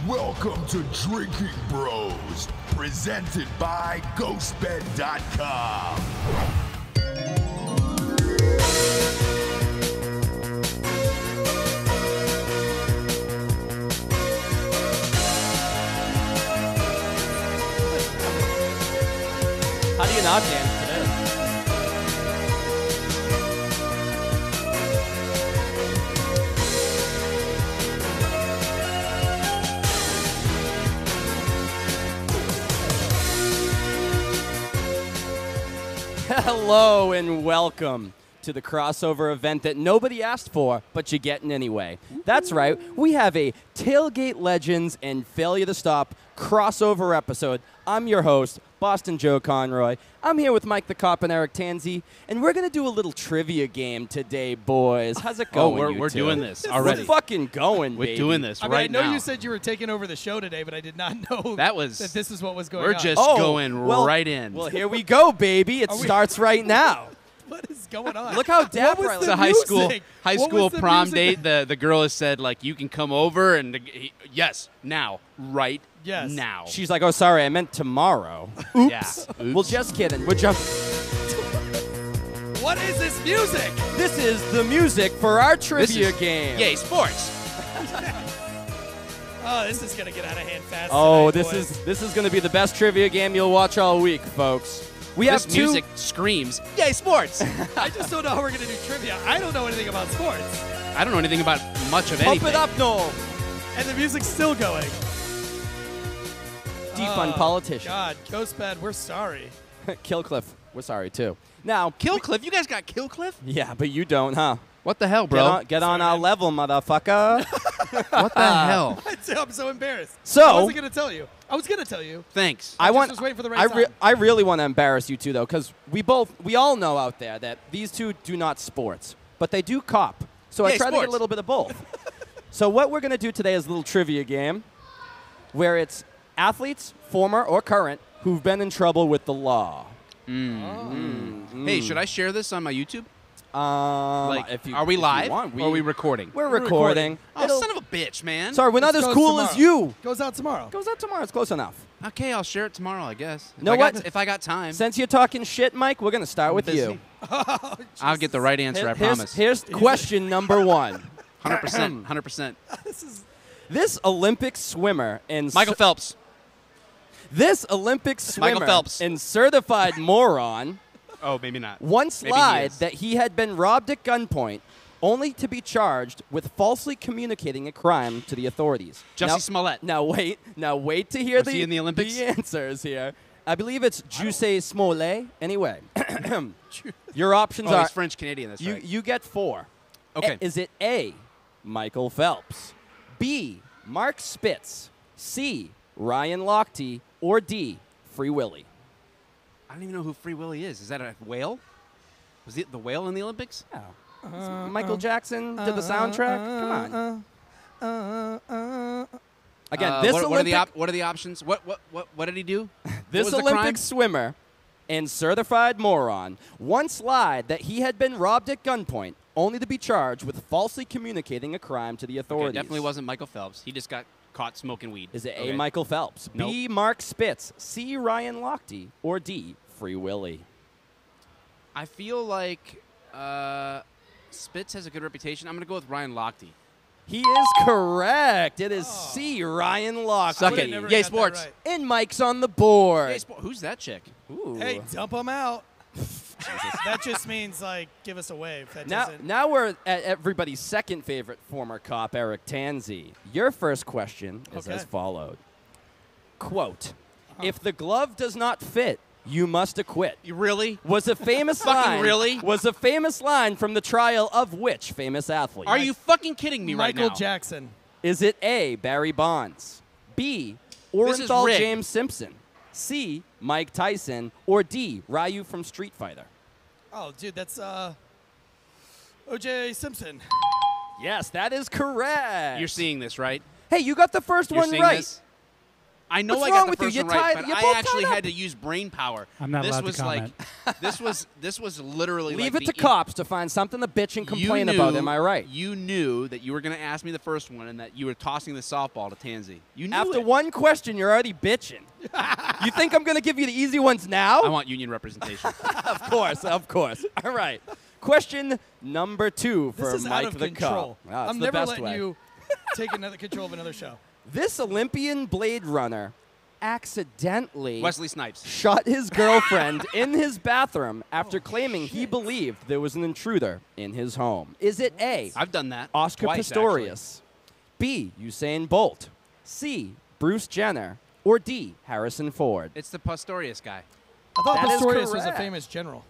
Welcome to Drinking Bros, presented by GhostBed.com. How do you not dance to this? Hello and welcome to the crossover event that nobody asked for, but you're getting anyway. That's right, we have a Tailgate Legends and Failure to Stop crossover episode. I'm your host, Boston Joe Conroy. I'm here with Mike the Cop and Eric Tanzi, and we're going to do a little trivia game today, boys. How's it going, we're doing this already. We're fucking going, We're baby. doing this right now. I know you said you were taking over the show today, but I did not know that this is what was going on. We're just going right in. Well, here we go, baby. It starts right now. What is going on? Look how dapper I What look. was It's a high school the prom music? date. The girl has said, like, you can come over, and yes, now, right Yes. now. She's like, oh, sorry, I meant tomorrow. Oops. Yeah. Well, just kidding. We're jumping. What is this music? This is the music for our trivia game. Yay, sports. Oh, this is gonna get out of hand fast. Oh, tonight, this is going to be the best trivia game you'll watch all week, folks. We have This two. music screams, yay, sports. I just don't know how we're gonna do trivia. I don't know anything about sports, I don't know anything about much of Pump anything. it up, Noel. and the music's still going. Defund politician. God, Ghostbed, we're sorry. Killcliff. We're sorry, too. Now, Killcliff? You guys got Killcliff? yeah, but you don't, huh? What the hell, bro? Get on our level, motherfucker. What the hell? I'm so embarrassed. So- I wasn't gonna tell you. I was gonna tell you. Thanks. I want. was waiting for the right time. I really want to embarrass you two, though, because we all know out there that these two do not sports, but they do cop. So I Yay, try to get a sports. little bit of both. So what we're gonna do today is a little trivia game, where it's athletes, former or current, who've been in trouble with the law. Hey, should I share this on my YouTube? If are we you live want, or are we recording? We're recording. Oh, It'll- son of a bitch, man. Sorry, we're not This as goes cool as tomorrow. you. Goes out tomorrow. Goes out tomorrow. It's close enough. Okay, I'll share it tomorrow, I guess. Know what? If I got time. Since you're talking shit, Mike, we're gonna start with busy. you. I'll get the right answer, I promise. Here's question number one. 100%. 100%. This Olympic swimmer and Michael Phelps. This Olympic swimmer Michael Phelps. and certified moron Oh, maybe not. once Maybe he lied is. that he had been robbed at gunpoint, only to be charged with falsely communicating a crime to the authorities. Jussie Smollett. Now wait to hear Was he in the Olympics? the answers here. I believe it's Jussie Smollett. Anyway, your options Oh, are he's French Canadian. That's right. you get four. Okay. Is it A, Michael Phelps, B, Mark Spitz, C, Ryan Lochte, or D, Free Willy? I don't even know who Free Willy is. Is that a whale? Was it the whale in the Olympics? Michael Jackson did the soundtrack. Come on. Again, this Olympic, what are the options? What did he do? this what was the Olympic crime? swimmer and certified moron once lied that he had been robbed at gunpoint, only to be charged with falsely communicating a crime to the Okay, authorities. definitely wasn't Michael Phelps. He just got caught smoking weed. Is it A, Okay. Michael Phelps, Nope. B, Mark Spitz, C, Ryan Lochte, or D, Free Willy? I feel like Spitz has a good reputation. I'm going to go with Ryan Lochte. He is correct. It is C, Ryan Lochte. Suck would've it. never Yay, got that sports. right. And Mike's on the board. Hey, who's that chick? Ooh. Hey, dump them out. That just means, like, give us a wave. That doesn't. Now we're at everybody's second favorite former cop, Eric Tanzi. Your first question is Okay. as followed. Quote, if the glove does not fit, you must acquit. You really? Was a famous Fucking line. really? Was a famous line from the trial of which famous athlete? Are you fucking kidding me right now? Michael Jackson. Is it A, Barry Bonds, B, This is Orenthal rigged. James Simpson, C, Mike Tyson, or D, Ryu from Street Fighter? Oh, dude, that's O.J. Simpson. Yes, that is correct. You're seeing this, right? Hey, you got the first You're one seeing right. this? I know What's I got wrong the with you? first You one right, tied- but you I both actually tied up. had to use brain power. I'm not this allowed to was comment. like this was literally Leave like it to the- cops to find something to bitch and complain about. Am I right? You knew that you were going to ask me the first one and that you were tossing the softball to Tansy. You knew After it. one question, you're already bitching. You think I'm going to give you the easy ones now? I want union representation. Of course, of course. All right. Question number 2 for This is Mike out of the control. Cop. Wow, it's I'm the never best letting way. you take another control of another show. This Olympian Blade Runner accidentally Wesley Snipes. shot his girlfriend in his bathroom after claiming he believed there was an intruder in his home. Is it A, I've done that. Oscar twice, Pistorius, B, Usain Bolt, C, Bruce Jenner, or D, Harrison Ford? actually. It's the Pastorius guy. I thought That is Pistorius was a correct. famous general.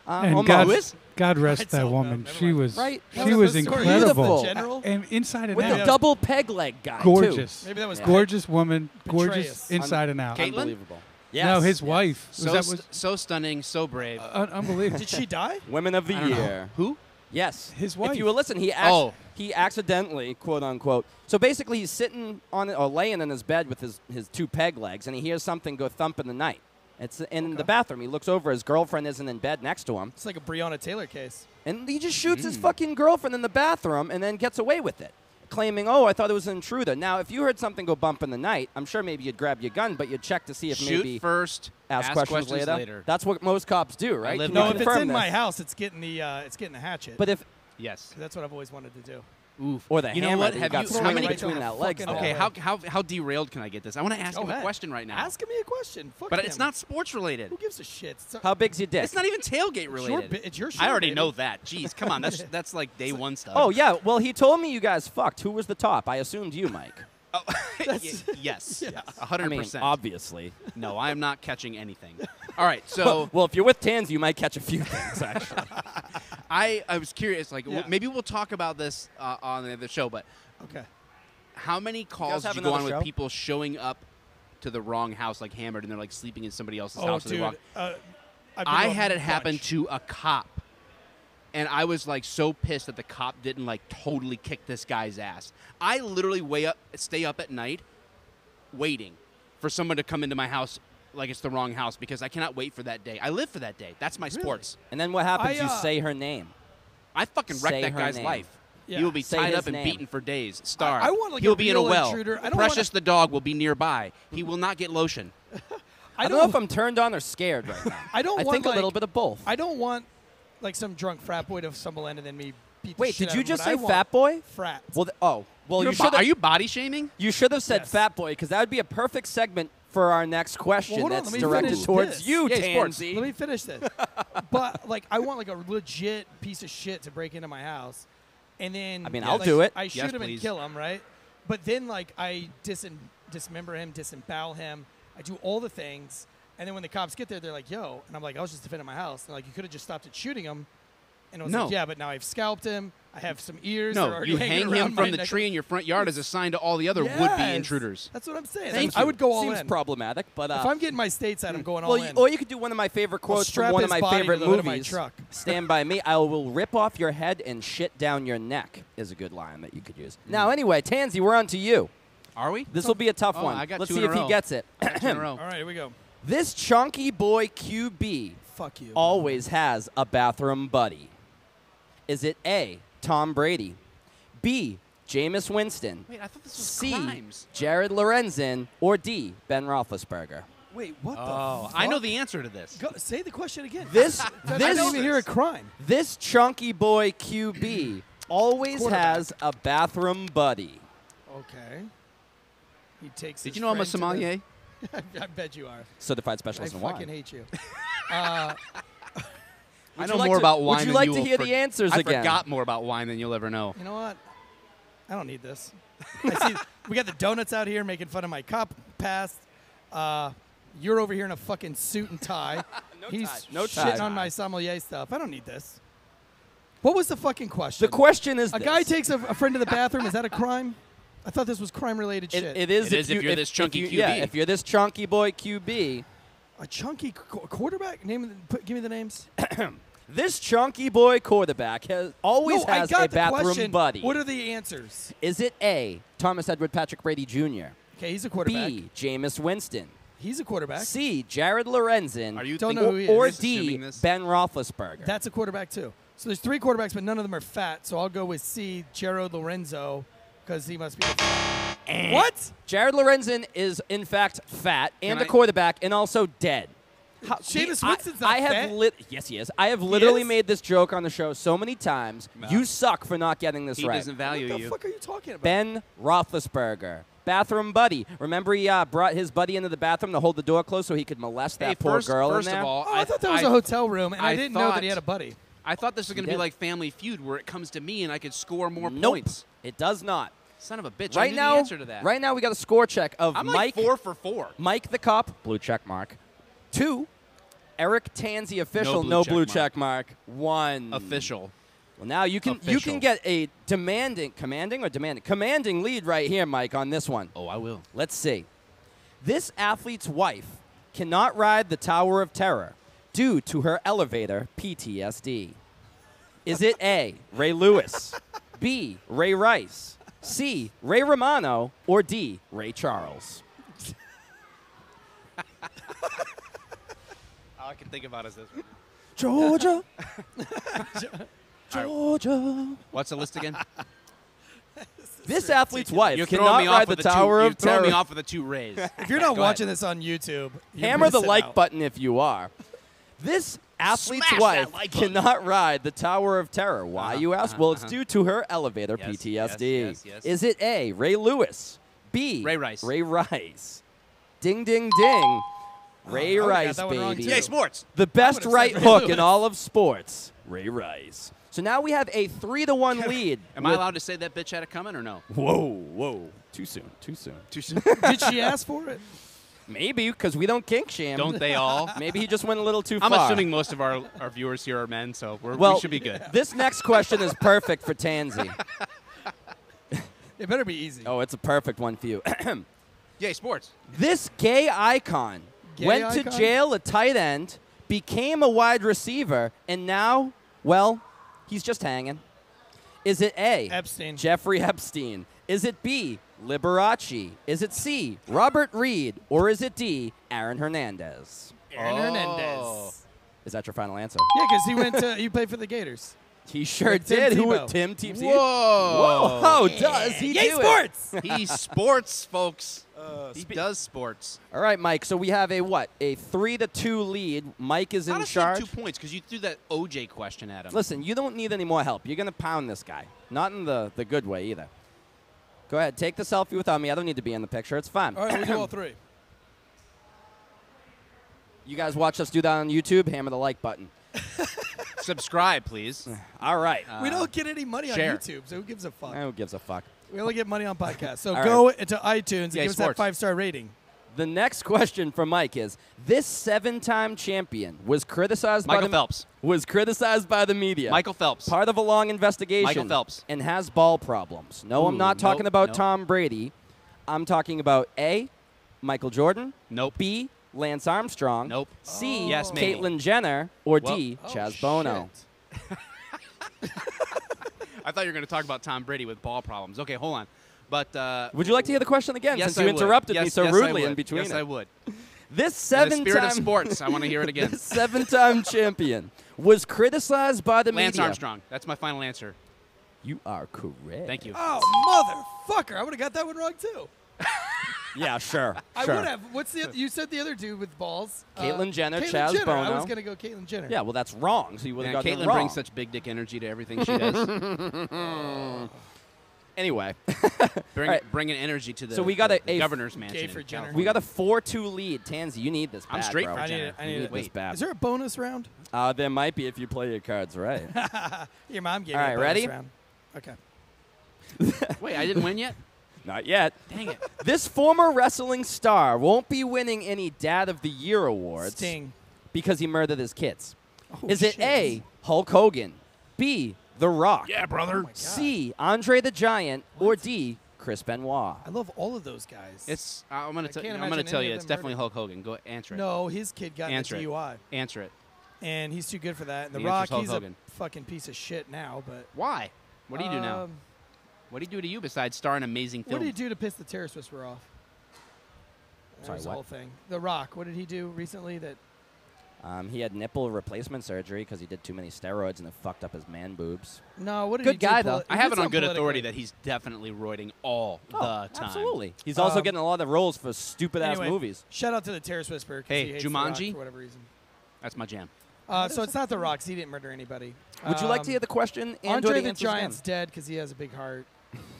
And Almost. God rest I that don't know. woman. Never She mind. was Right? she was Pistorius. incredible. Beautiful. General? And inside and With out. the double peg leg guy, Gorgeous. Maybe that was Gorgeous woman. Petraeus. Gorgeous inside and out. Caitlyn? Unbelievable. Yes. No, his yes. wife. So stunning, so brave. Unbelievable. Did she die? Women of the I don't know. year. Who? Yes. His If wife. you will listen, he accidentally, quote unquote. So basically, he's sitting on or laying in his bed with his 2 peg legs, and he hears something go thump in the night. It's in the bathroom. He looks over. His girlfriend isn't in bed next to him, It's like a Breonna Taylor case. and he just shoots his fucking girlfriend in the bathroom, and then gets away with it, claiming, "Oh, I thought it was an intruder." Now, if you heard something go bump in the night, I'm sure maybe you'd grab your gun, but you'd check to see if Shoot maybe first, ask questions later. That's what most cops do, right? live Can by you No, if it's confirm in this? my house, it's getting the hatchet. But if Yes. that's what I've always wanted to do. Oof. or the You know hammer what? that you Have got you- swinging how many- between that legs. Fucking there. Okay, how derailed can I get this? I want to ask Go him a ahead. question right now. Ask me a question. Fuck but him. it's not sports related. Who gives a shit? How big's your dick? It's not even tailgate related. It's your show, I already baby. know that. Jeez, come on. That's like day one stuff. Oh yeah, well he told me you guys fucked. Who was the top? I assumed you, Mike. Oh, yes. I 100%. mean, obviously. No, I am not catching anything. All right, so Well, if you're with Tans, you might catch a few things actually. I was curious. Like, Yeah. maybe we'll talk about this on the other show. But Okay. how many calls have did you go on another with show? people showing up to the wrong house, like hammered, and they're like sleeping in somebody else's Oh, house? and they dude. walk- I've been I to a had it happen bunch. to a cop, and I was like so pissed that the cop didn't like totally kick this guy's ass. I literally stay up at night, waiting for someone to come into my house like it's the wrong house because I cannot wait for that day. I live for that day. That's my sports. And then what happens? I, You say her name. I fucking Say wrecked that her guy's name. life. Yeah. He will be Say tied his up and name. beaten for days. Starved. I want, like, He'll a be in a real well. intruder. I don't Precious the dog will be nearby. He will not get lotion. I don't know if I'm turned on or scared right now. I don't I want, think a like- little bit of both. I don't want like some drunk frat boy to stumble in and then me beat the Wait, shit did out you of him. just What I say want- fat boy? Frat. Well, you should. Are you body shaming? You should have said Yes. fat boy because that would be a perfect segment for our next question. hold on, that's let me directed finish towards this. you, Yeah, sports. Tansy. Let me finish this. But like, I want like a legit piece of shit to break into my house, and then I mean, like, I'll do it. I shoot Yes, him please. and kill him, right? But then like I dismember him, disembowel him. I do all the things, and then when the cops get there, they're like, "Yo," and I'm like, "I was just defending my house." And like, you could have just stopped at shooting him. And I was No. like, "Yeah, but now I've scalped him. I have some ears." that are No, already you hanging hang him around my from the neck." tree in your front yard as a sign to all the other would-be Yes. intruders. That's what I'm saying. Thank I you. would go all Seems in. problematic, but If I'm getting my stateside, I'm going all well, in. or you could do one of my favorite quotes from strap one of his my body to favorite the hood of my movies. truck. Stand by me. I will rip off your head and shit down your neck is a good line that you could use. Now, anyway, Tansy, we're on to you. Are we? This will be a tough Oh, one. I got Let's two see in if a he row. gets it. Two in a row. All right, here we go. This chunky boy QB Fuck you. always has a bathroom buddy. Is it A, Tom Brady, B, Jameis Winston, Wait, I thought this was C, crimes. Jared Lorenzen, or D, Ben Roethlisberger? Wait, what Oh, the fuck? I know the answer to this. Go, say the question again. This I didn't even this hear a crime. this chunky boy QB always Quarterback. has a bathroom buddy. Okay. He takes. Did his you know I'm a friend to sommelier? the- I bet you are. Certified I specialist in fucking wine. hate you. I Would know you like more to- about would wine you than like you to will hear the answers I again? forgot more about wine than you'll ever know. You know what? I don't need this. I see, we got the donuts out here making fun of my cup past. You're over here in a fucking suit and tie. He's tie. No shitting tie. on my sommelier stuff. I don't need this. What was the fucking question? The question is a this. guy takes a friend to the bathroom. Is that a crime? I thought this was crime-related shit. It is It is if you're this chunky you- Yeah, QB. if you're this chunky boy QB, A chunky quarterback? Give me the names. this chunky boy quarterback always I has got a the bathroom question. buddy. What are the answers? Is it A, Thomas Edward Patrick Brady Jr., Okay, he's a quarterback. B. Jameis Winston. He's a quarterback. C. Jared Lorenzen. Are you Don't thinking, know who he is. Or You're just D. assuming this? Ben Roethlisberger. That's a quarterback too. So there's 3 quarterbacks, but none of them are fat. So I'll go with C. Jared Lorenzo, because he must be. What? Jared Lorenzen is in fact fat and Can a I- quarterback and also dead. Seamus Winston's not I have fat. Yes, he is. I have literally is? made this joke on the show so many times. You suck for not getting this He right. doesn't value What the you. fuck are you talking about? Ben Roethlisberger. Bathroom buddy. Remember he brought his buddy into the bathroom to hold the door closed so he could molest that Hey, poor first, girl first in there? of all, Oh, I thought that was a hotel room, and I didn't know that he had a buddy. I thought this was going to He be did. like Family Feud, where it comes to me and I could score more Nope. points. It does not. Son of a bitch! I Right knew now, the answer to that. right now we got a score check of I'm Mike. like 4 for 4. Mike the Cop, blue check mark. 2, Eric Tansey official, No blue no blue check check mark. 1. Official. Well, now you can Official. get a commanding lead right here, Mike, on this one. Oh, I will. Let's see. This athlete's wife cannot ride the Tower of Terror due to her elevator PTSD. Is it A, Ray Lewis, B, Ray Rice, C, Ray Romano, or D, Ray Charles? All I can think about is this one. Georgia. Georgia. What's the list again? This athlete's wife You're throwing cannot me ride off the with Tower You're of throwing me Terror. off with the 2 Rays. If you're not Go watching ahead. this on YouTube, you're Hammer the missing like out. button if you are. This athlete's Smash wife that like button. cannot ride the Tower of Terror. Why, you ask? Well, it's due to her elevator Yes, PTSD. yes. Is it A, Ray Lewis, B, Ray Rice. Ray Rice? Ding, ding, ding. Ray I would've got Rice, that one wrong, baby. too. Yay, sports. The best would've right said Ray hook Lewis. in all of sports, Ray Rice. So now we have a 3-1 lead. Am I with- allowed to say that bitch had it coming or no? Whoa. Too soon. Too soon. Did she ask for it? Maybe, because we don't kink shame. Don't they all? Maybe he just went a little too I'm far. assuming most of our viewers here are men, so Well, we should be good. This next question is perfect for Tansy. It better be easy. Oh, it's a perfect one for you. Yay, sports. This gay icon Gay went to icon? jail at tight end, became a wide receiver, and now, well, he's just hanging. Is it A, Epstein. Jeffrey Epstein? Is it B, Liberace? Is it C, Robert Reed? Or is it D, Aaron Hernandez? Aaron Oh. Hernandez. Is that your final answer? Yeah, because he played for the Gators. He sure Like Tim did. Who Tebow. would Tim Tebow? Whoa. Whoa, does he Yay, do sports! He sports, folks. He spe- does sports. it? All right, Mike. So we have a what? A 3-2 lead. Mike is How in does he have charge. 2 points? Because you threw that OJ question at him. Listen, you don't need any more help. You're going to pound this guy. Not in the good way either. Go ahead. Take the selfie without me. I don't need to be in the picture. It's fine. All right, we do all 3. You guys watch us do that on YouTube. Hammer the like button. Subscribe, please. All right. We don't get any money on share. YouTube, so who gives a fuck? Who gives a fuck? We only get money on podcasts. So All go into iTunes and Yay, give us that sports. 5-star rating. The next question from Mike is: this 7-time champion was criticized Michael by the Phelps. Was criticized by the media. Michael Phelps. Part of a long investigation. Michael Phelps. And has ball problems. No, I'm Ooh, not talking nope, about nope. Tom Brady. I'm talking about A, Michael Jordan. Nope. B, Lance Armstrong. Nope. C, Yes, maybe. Caitlyn Jenner. Or Well- D, Oh, Chaz Bono. shit. I thought you were going to talk about Tom Brady with ball problems. Okay, hold on. But Would you like to hear the question again yes, since you I would. interrupted me Yes, so yes, I rudely would. in between Yes, it? I would. This In the spirit of 7-time sports, I want to hear it again. this 7-time champion was criticized by the Lance media. Armstrong. That's my final answer. You are correct. Thank you. Oh, motherfucker. I would have got that one wrong, too. Yeah, sure. I sure. would have. What's the? You said the other dude with balls. Caitlyn Jenner, Caitlyn Chaz Jenner. I Bono. was gonna go Caitlyn Jenner. Yeah, well, that's wrong. So you would have Man, got Caitlyn it wrong. brings such big dick energy to everything she does. Anyway, Bringing energy to the, So we got the a governor's mansion. Gay for in Jenner. we California. got a 4-2 lead. Tansy, you need this bad, I'm straight bro. for I need Jenner. it. I You need need it. this bad. Is there a bonus round? There might be if you play your cards right. Your mom gave All me right, a bonus ready? round. Okay. Wait, I didn't win yet? Not yet. Dang it. This former wrestling star won't be winning any Dad of the Year awards Sting. because he murdered his kids. Oh, Is it shit. A, Hulk Hogan, B, The Rock, Yeah, brother. C, Andre the Giant, or D, Chris Benoit? I love all of those guys. It's. I'm gonna. can't I'm imagine gonna tell any you, of it's them definitely Hulk Hogan. Go answer it. no, his kid got Answer the it. DUI, Answer it. and he's too good for that. And The The Rock, answer's Hulk he's Hogan. a fucking piece of shit now. But Why? What do you do now? um, What do you do to you besides star in amazing What films? did he do to piss the terrorist whisperer off? Sorry, There's the what? whole thing. The Rock. What did he do recently? That He had nipple replacement surgery because he did too many steroids and it fucked up his man boobs. no. What did Good he do? guy, though. I He have did it on something good authority politically. that he's definitely roiding all the time. Absolutely. He's also getting a lot of roles for stupid-ass Anyway, movies. Shout out to the Terrace Whisperer. 'Cause Hey, he hates The Rock Jumanji? for whatever reason. That's my jam. So it's not The Rock. 'Cause he didn't murder anybody. Would you like to hear the question and Andre or the the answers Giant's again? dead because he has a big heart.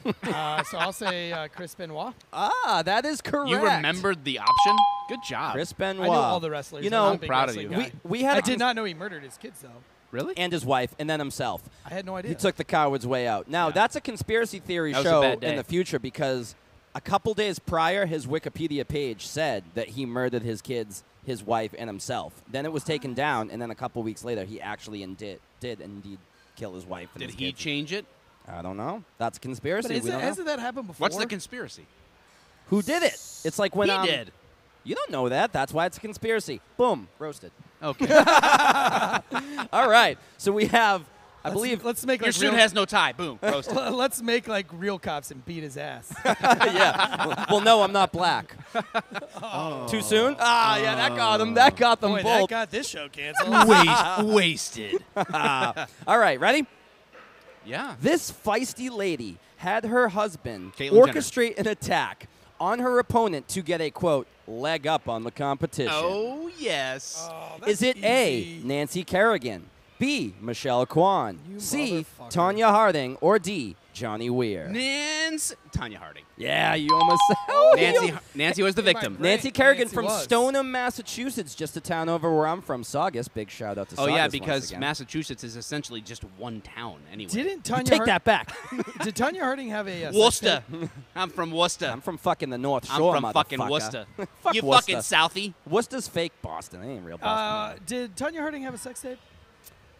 So I'll say Chris Benoit. Ah, that is correct. You remembered the option? Good job. Chris Benoit. I know all the wrestlers. You I'm know, a big proud of wrestling you. guy. we had I a did not know he murdered his kids, though. Really? and his wife, and then himself. I had no idea. He took the coward's way out. Now, Yeah. that's a conspiracy theory That was a show bad day. in the future because a couple days prior, his Wikipedia page said that he murdered his kids, his wife, and himself. Then it was taken down, and then a couple weeks later, he actually did indeed kill his wife and Did his he kids. change it? I don't know. That's a conspiracy. But We don't know. hasn't that happened before? What's the conspiracy? Who did it? It's like when He did. You don't know that. That's why it's a conspiracy. Boom, roasted. Okay. All right. So we have, I Let's- believe. Let's make Your like suit real, has no tie. Boom. Roasted. let's make like real cops and beat his ass. Yeah. Well, no, I'm not black. Too soon? Ah, yeah, that got them. That got them Boy, that both. got this show canceled. Wasted. All right, ready? Yeah. This feisty lady had her husband Caitlyn orchestrate an attack on her opponent to get a, quote, leg up on the competition. Oh, yes. Oh, Is that's it A, easy. Nancy Kerrigan, B, Michelle Kwan, You C, motherfucker. Tanya Harding, or D, Johnny Weir? Nance. Tanya Harding. Yeah, you almost oh, Nancy was the victim. Great. Nancy Kerrigan Nancy from was. Stoneham, Massachusetts, just a town over where I'm from, Saugus. Big shout out to Oh, Saugus. yeah, once because again. Massachusetts is essentially just one town anyway. Didn't You Tanya take that back. Did Tanya Harding have a Worcester. I'm from Worcester. I'm from fucking the North I'm Shore, from fucking motherfucker. Worcester. Fuck You Worcester. fucking Southie. Worcester's fake Boston. It ain't real Boston. Did Tanya Harding have a sex tape?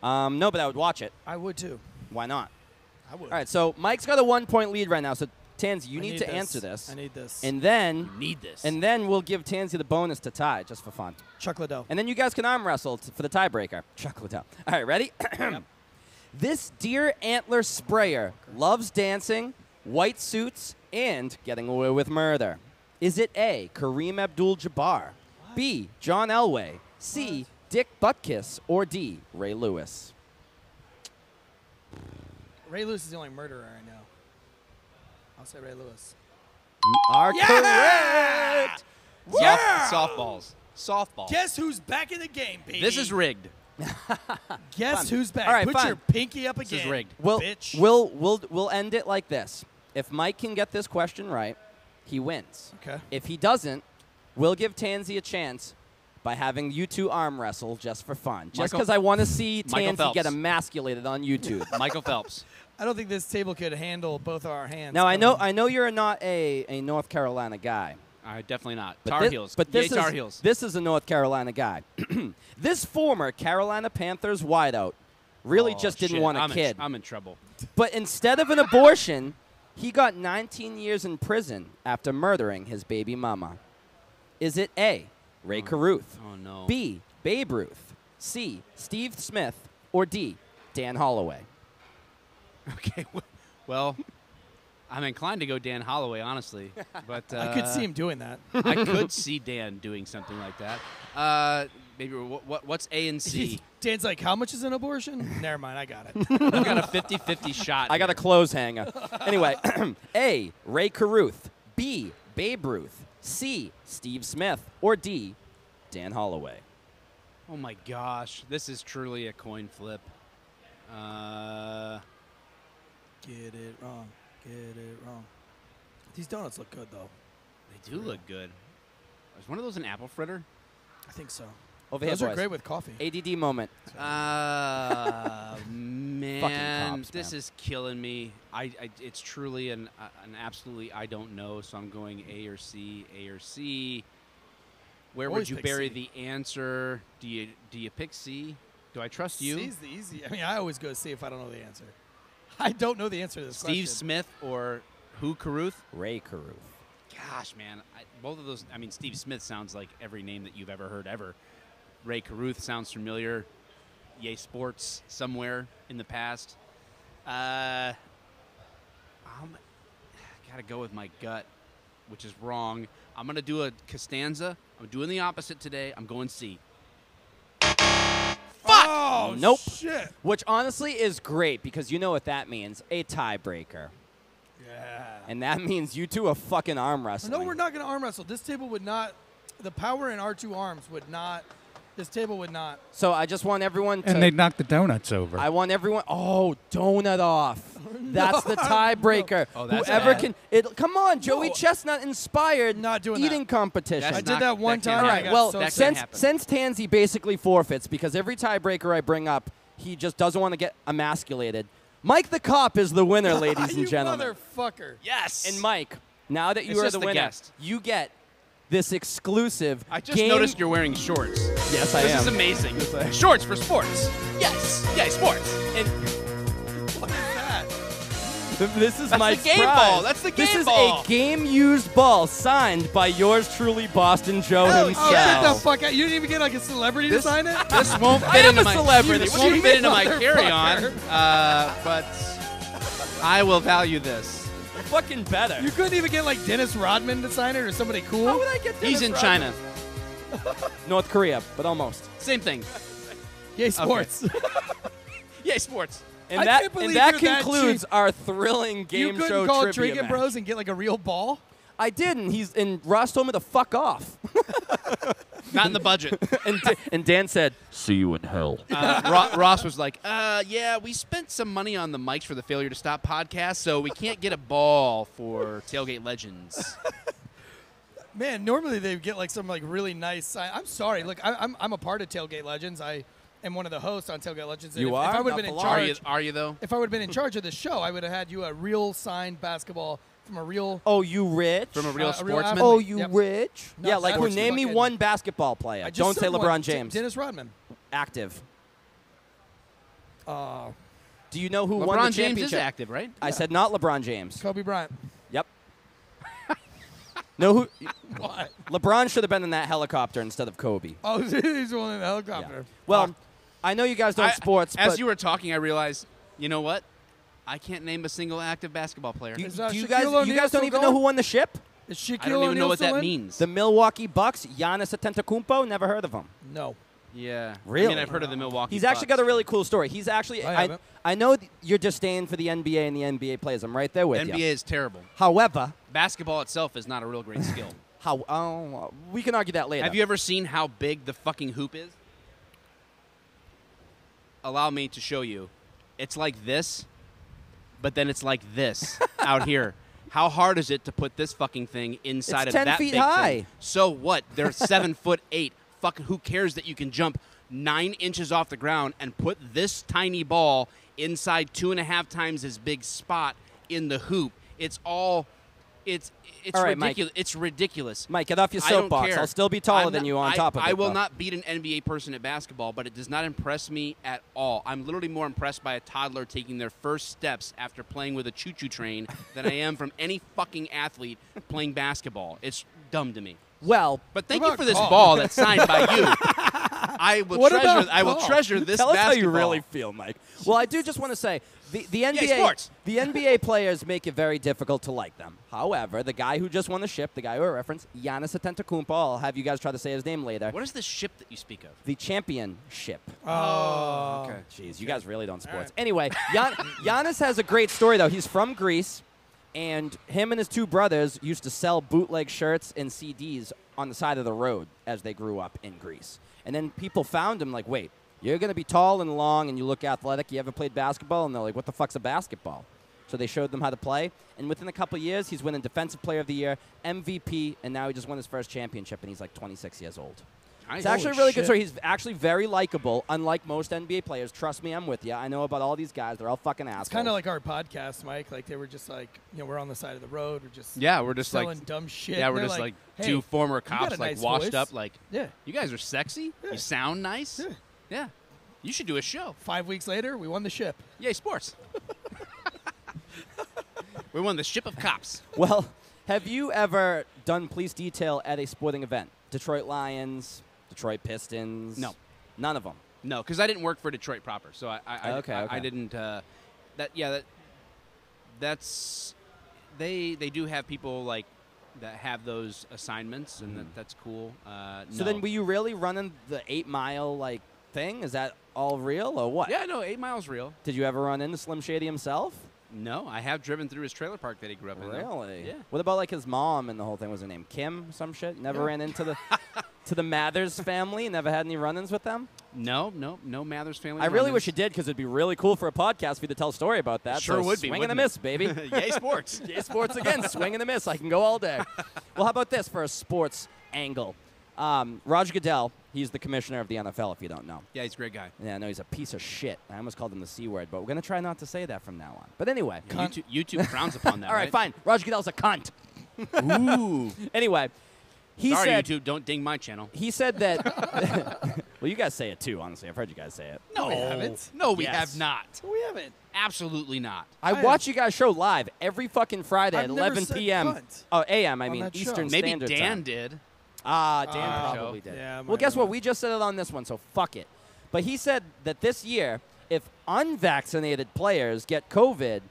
No, but I would watch it. I would too. Why not? I would. All right, so Mike's got a 1-point lead right now. So Tansy, you I need to answer this. I need this. And then Need this. we'll give Tansy the bonus to tie, just for fun. Chuck Liddell. And then you guys can arm wrestle for the tiebreaker. Chuckle it out. All right, ready? This deer antler sprayer loves dancing, white suits, and getting away with murder. Is it A, Kareem Abdul-Jabbar, B, John Elway, C, Dick Butkus, or D, Ray Lewis? Ray Lewis is the only murderer I know. I'll say Ray Lewis. You are Yeah! correct. Softballs. Softball. Guess who's back in the game, baby? This is rigged. Guess Fun. who's back. All right, Put fine. your pinky up This again. is rigged. bitch. We'll end it like this. If Mike can get this question right, he wins. Okay. If he doesn't, we'll give Tansy a chance by having you two arm wrestle just for fun. Just Michael- because I want to see Michael Tansy Phelps. get emasculated on YouTube. Michael Phelps. I don't think this table could handle both our hands. Now I coming. know you're not a North Carolina guy. Definitely not. But Tar this, Heels. But this Yay, Tar is Heels. this is a North Carolina guy. This former Carolina Panthers wideout really Oh, just didn't shit. want a I'm kid. I'm in trouble. But instead of an abortion, he got 19 years in prison after murdering his baby mama. Is it A, Ray Caruth, Oh, no. B, Babe Ruth, C, Steve Smith, or D, Dan Holloway? Okay. Well, I'm inclined to go Dan Holloway, honestly. But I could see him doing that. I could see Dan doing something like that. Maybe what's A and C? Dan's like, how much is an abortion? Never mind, I got it. I've got a 50-50 shot. I got a here. clothes hanger. Anyway, A, Ray Caruth, B, Babe Ruth, C, Steve Smith, or D, Dan Holloway. Oh my gosh, this is truly a coin flip. Get it wrong. Get it wrong. These donuts look good, though. They do look good. Is one of those an apple fritter? I think so. Over Those here, are boys. great with coffee. ADD moment. Man, cops, this man. is killing me. It's truly an absolutely I don't know. So I'm going A or C. A or C. Where Always would you pick bury C. the answer? Do you pick C? Do I trust you? C's the easy. I mean, I always go C if I don't know the answer. I don't know the answer to this Steve question. Smith or who? Caruth? Ray Caruth. Gosh, man, both of those. I mean, Steve Smith sounds like every name that you've ever heard ever. Ray Caruth sounds familiar. Yay Sports somewhere in the past. I'm gotta go with my gut. which is wrong. I'm going to do a Costanza. I'm doing the opposite today. I'm going C. Oh, Nope. shit. Which honestly is great because you know what that means. A tiebreaker. Yeah. And that means you two are fucking arm wrestling. No, we're not going to arm wrestle. This table would not, the power in our two arms would not, this table would not. So I just want everyone to... And they'd knock the donuts over. I want everyone... Oh, donut off. That's the tiebreaker. Oh, that's Whoever bad. can... Come on, Joey Chestnut inspired Not doing eating competition. That's I did that one that can't time. All I right, got well, so that sick. can't happen. since Tansy basically forfeits because every tiebreaker I bring up, he just doesn't want to get emasculated. Mike the Cop is the winner, ladies You and gentlemen. motherfucker. Yes. And Mike, now that you It's are just the the winner, guest. you get this exclusive I just game. noticed you're wearing shorts. Yes, I This am. is amazing. Shorts for sports. Yes. Yeah, sports. And What is that? this is That's Mike's the game prize. ball. That's the This game is ball. a game-used ball signed by yours truly, Boston Joe Hell himself. Oh, get the Yeah. fuck out. You didn't even get like a celebrity to This- sign it? This won't I fit am into a my celebrity. This What do you won't fit mean, into my motherfucker? carry-on. But I will value this. You're fucking better. You couldn't even get like Dennis Rodman to sign it or somebody cool? How would I get He's Dennis in Rodman? China. North Korea, but almost. Same thing. Yay, sports. Yay, sports. And I that can't believe and that you're that concludes cheap. our thrilling You game couldn't show call trivia Drinking match. Bros and get like a real ball? I didn't. And Ross told me to fuck off. Not in the budget. and Dan said, See you in hell. Ross was like, yeah, we spent some money on the mics for the Failure to Stop podcast, so we can't get a ball for Tailgate Legends. Man, normally they get like some like really nice sign. I'm sorry. Look, I'm a part of Tailgate Legends. I am one of the hosts on Tailgate Legends. And You if are? I would have been in Not for long. charge, Are you though? if I would have been in charge of the show, I would have had you a real signed basketball from a real. "Oh, you rich? From a real A real sportsman? athlete. Oh, you Yep. rich? No, yeah, like who? that's Name me fucking- one basketball player. I just Don't say said one. LeBron James. Dennis Rodman. Active. Uh, Do you know who won the LeBron James championship? is active, right? I said not LeBron James. Kobe Bryant. Yep. No, who? What? LeBron should have been in that helicopter instead of Kobe. Oh, he's the one in the Yeah. helicopter. Well, I know you guys don't sports, As but you were talking, I realized, you know what? I can't name a single active basketball player. you, Is, do you Shaquille guys O'Neal don't still even know going? who won the ship? Is Shaquille I don't even know O'Neal what still that in? means. The Milwaukee Bucks. Giannis Antetokounmpo. Never heard of him. No. Yeah. Really? I mean, I've heard of the Milwaukee He's actually got Bucks. a really cool story. He's actually. I haven't. I know your disdain for the NBA and the NBA players. I'm right there with NBA you. is terrible. However, Basketball itself is not a real great skill. we can argue that later. Have you ever seen how big the fucking hoop is? Allow me to show you. It's like this, but then it's like this out here. How hard is it to put this fucking thing inside It's of 10 that feet big high. thing? So what? They're 7'8". Fucking who cares that you can jump 9 inches off the ground and put this tiny ball inside 2.5 times as big spot in the hoop? It's all. It's All right, Mike. ridiculous. It's ridiculous. Mike, get off your I don't soapbox. care. I'll still be taller I'm than not- you on top of it. I will though. not beat an NBA person at basketball, but it does not impress me at all. I'm literally more impressed by a toddler taking their first steps after playing with a choo-choo train than I am from any fucking athlete playing basketball. It's dumb to me. Well, But thank What you about for this golf? ball that's signed by you. I will What treasure. about I will golf? treasure this tell us basketball. how you really feel, Mike. Well, I do just want to say the NBA. sports. The NBA players make it very difficult to like them. However, the guy who just won the ship, the guy who I referenced, Giannis Antetokounmpo. I'll have you guys try to say his name later. What is the ship that you speak of? The championship. Oh. Okay. Jeez, you guys really don't sports. right. Anyway, Giannis has a great story, though. He's from Greece, and him and his two brothers used to sell bootleg shirts and CDs on the side of the road as they grew up in Greece. And then people found him like, wait, you're going to be tall and long and you look athletic. You ever played basketball? And they're like, what the fuck's a basketball? So they showed them how to play. And within a couple years, he's winning Defensive Player of the Year, MVP, and now he just won his first championship, and he's like 26 years old. It's actually a really good story. He's actually very likable, unlike most NBA players. Trust me, I'm with you. I know about all these guys. They're all fucking assholes. It's kind of like our podcast, Mike. Like they were just like, we're on the side of the road. We're just Yeah, we're just selling like dumb shit. Yeah, And we're they're just like hey, two former you got cops, a like nice washed voice. up. Like, Yeah. you guys are sexy. Yeah. You sound nice. Yeah. Yeah. You should do a show. 5 weeks later, we won the ship. Yay, sports. We won the ship of cops. Well, have you ever done police detail at a sporting event? Detroit Lions, Detroit Pistons? No. None of them. No, because I didn't work for Detroit proper, so Okay. I didn't. That's they do have people like that have those assignments, and that's cool. So then, were you really running the 8 mile like thing? Is that all real or what? Yeah, no, 8 miles real. Did you ever run into Slim Shady himself? No, I have driven through his trailer park that he grew up in. Really? Yeah. What about like his mom and the whole thing? Was her name Kim? Some shit. Never ran into the to the Mathers family. Never had any run-ins with them. No Mathers family. I really wish you did, because it'd be really cool for a podcast for you to tell a story about that. Sure so would be. Swing and a miss, baby. Yay sports. Yay sports again. Swing and a miss. I can go all day. Well, how about this for a sports angle? Roger Goodell, he's the commissioner of the NFL, if you don't know. Yeah, he's a great guy. Yeah, I know he's a piece of shit. I almost called him the C word, but we're going to try not to say that from now on. But anyway. YouTube frowns upon that, all right, fine. Roger Goodell's a cunt. Ooh. Anyway, he Sorry, said... YouTube, don't ding my channel. He said that... Well, you guys say it, too, honestly. I've heard you guys say it. No, we haven't. No, we Yes. have not. We haven't. Absolutely not. I watch you guys show live every fucking Friday I've at never 11 said p.m. cunt Oh, a.m. I on mean, that show. Eastern Maybe Standard Dan Time. did. Dan probably show. did. Yeah, well, guess what? We just said it on this one, so fuck it. But he said that this year, if unvaccinated players get COVID,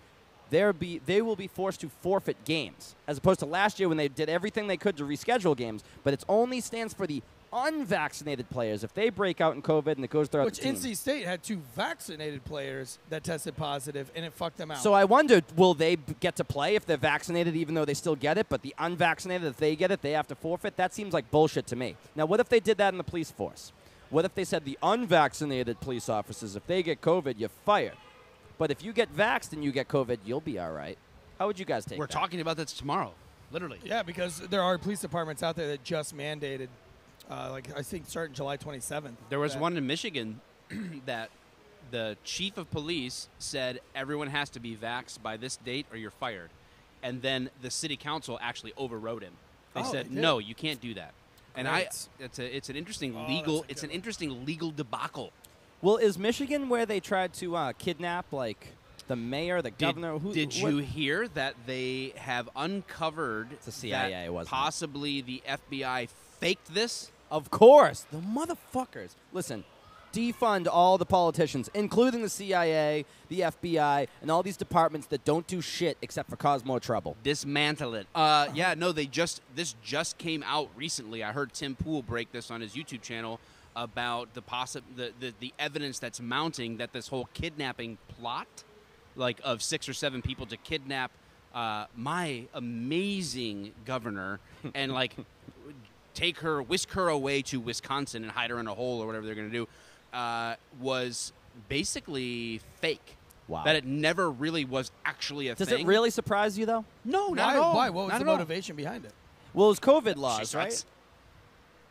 they will be forced to forfeit games, as opposed to last year when they did everything they could to reschedule games. But it only stands for the unvaccinated players. If they break out in COVID and it goes throughout Which the team. NC State had 2 vaccinated players that tested positive, and it fucked them out. So I wondered, will they get to play if they're vaccinated, even though they still get it? But the unvaccinated, if they get it, they have to forfeit? That seems like bullshit to me. Now, what if they did that in the police force? What if they said the unvaccinated police officers, if they get COVID, you're fired? But if you get vaxxed and you get COVID, you'll be all right. How would you guys take We're that? talking about this tomorrow, literally. yeah, because there are police departments out there that just mandated, I think starting July 27th. There was that- one in Michigan that the chief of police said everyone has to be vaxxed by this date or you're fired. And then the city council actually overrode him. They Oh, said, they did? no, you can't do that. And Great. it's an interesting Oh, legal that's a good one. interesting legal debacle. Well, is Michigan where they tried to kidnap, like, the mayor, the governor? Did you hear that they have uncovered the CIA, that wasn't it? possibly the FBI faked this? Of course. The motherfuckers. Listen, defund all the politicians, including the CIA, the FBI, and all these departments that don't do shit except for cause more trouble. Dismantle it. Yeah, no, this just came out recently. I heard Tim Pool break this on his YouTube channel about the evidence that's mounting that this whole kidnapping plot, like of 6 or 7 people to kidnap my amazing governor and like whisk her away to Wisconsin and hide her in a hole or whatever they're going to do, was basically fake. Wow. That it never really was actually a Does thing. it really surprise you, though? No, not Why? at all. Why? What was Not the at all. motivation behind it? Well, it was COVID She laws, right? sucks.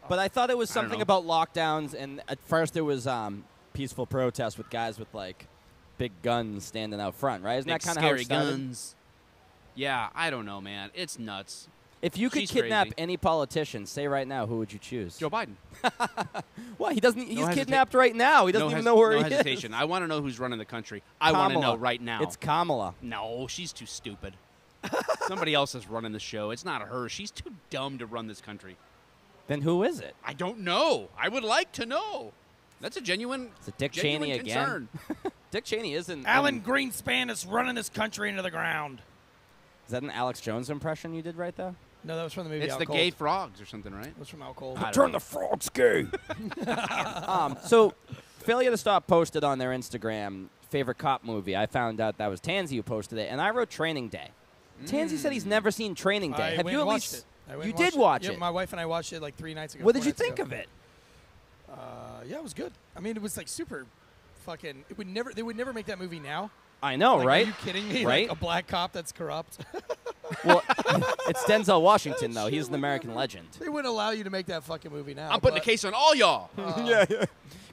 But I thought it was I don't something know. about lockdowns, and at first there was peaceful protests with guys with, like, big guns standing out front, right? Isn't Big that kind of how scary it started? guns. Yeah, I don't know, man. It's nuts. If you could She's kidnap crazy. any politician, say right now, who would you choose? Joe Biden. Well, he doesn't. He's hesita- kidnapped right now. He doesn't even know where no he hesitation. is. I want to know who's running the country. I want to know Kamala. right now. It's Kamala. No, she's too stupid. Somebody else is running the show. It's not her. She's too dumb to run this country. Then who is it? I don't know. I would like to know. That's a genuine. Is it Dick genuine Cheney concern. again? Dick Cheney isn't. Alan Greenspan is running this country into the ground. Is that an Alex Jones impression you did right there? No, that was from the movie It's Out the Cold. gay frogs or something, right? It was from Out Cold. I don't Turn know. the frogs gay. So, Failure to Stop posted on their Instagram favorite cop movie. I found out that was Tansy who posted it, and I wrote Training Day. Tansy said he's never seen Training Day. I Have went you and at watched least? it. I went You and did watched watch Yeah, it. my wife and I watched it like 3 nights ago. What did 4 you nights think ago. of it? Yeah, it was good. I mean, it was like super fucking. They would never make that movie now. I know, Like, right? Are you kidding me? Right? Like a black cop that's corrupt. Well, it's Denzel Washington, though. He's an American legend. They wouldn't allow you to make that fucking movie now. I'm putting a but- case on all y'all. Yeah.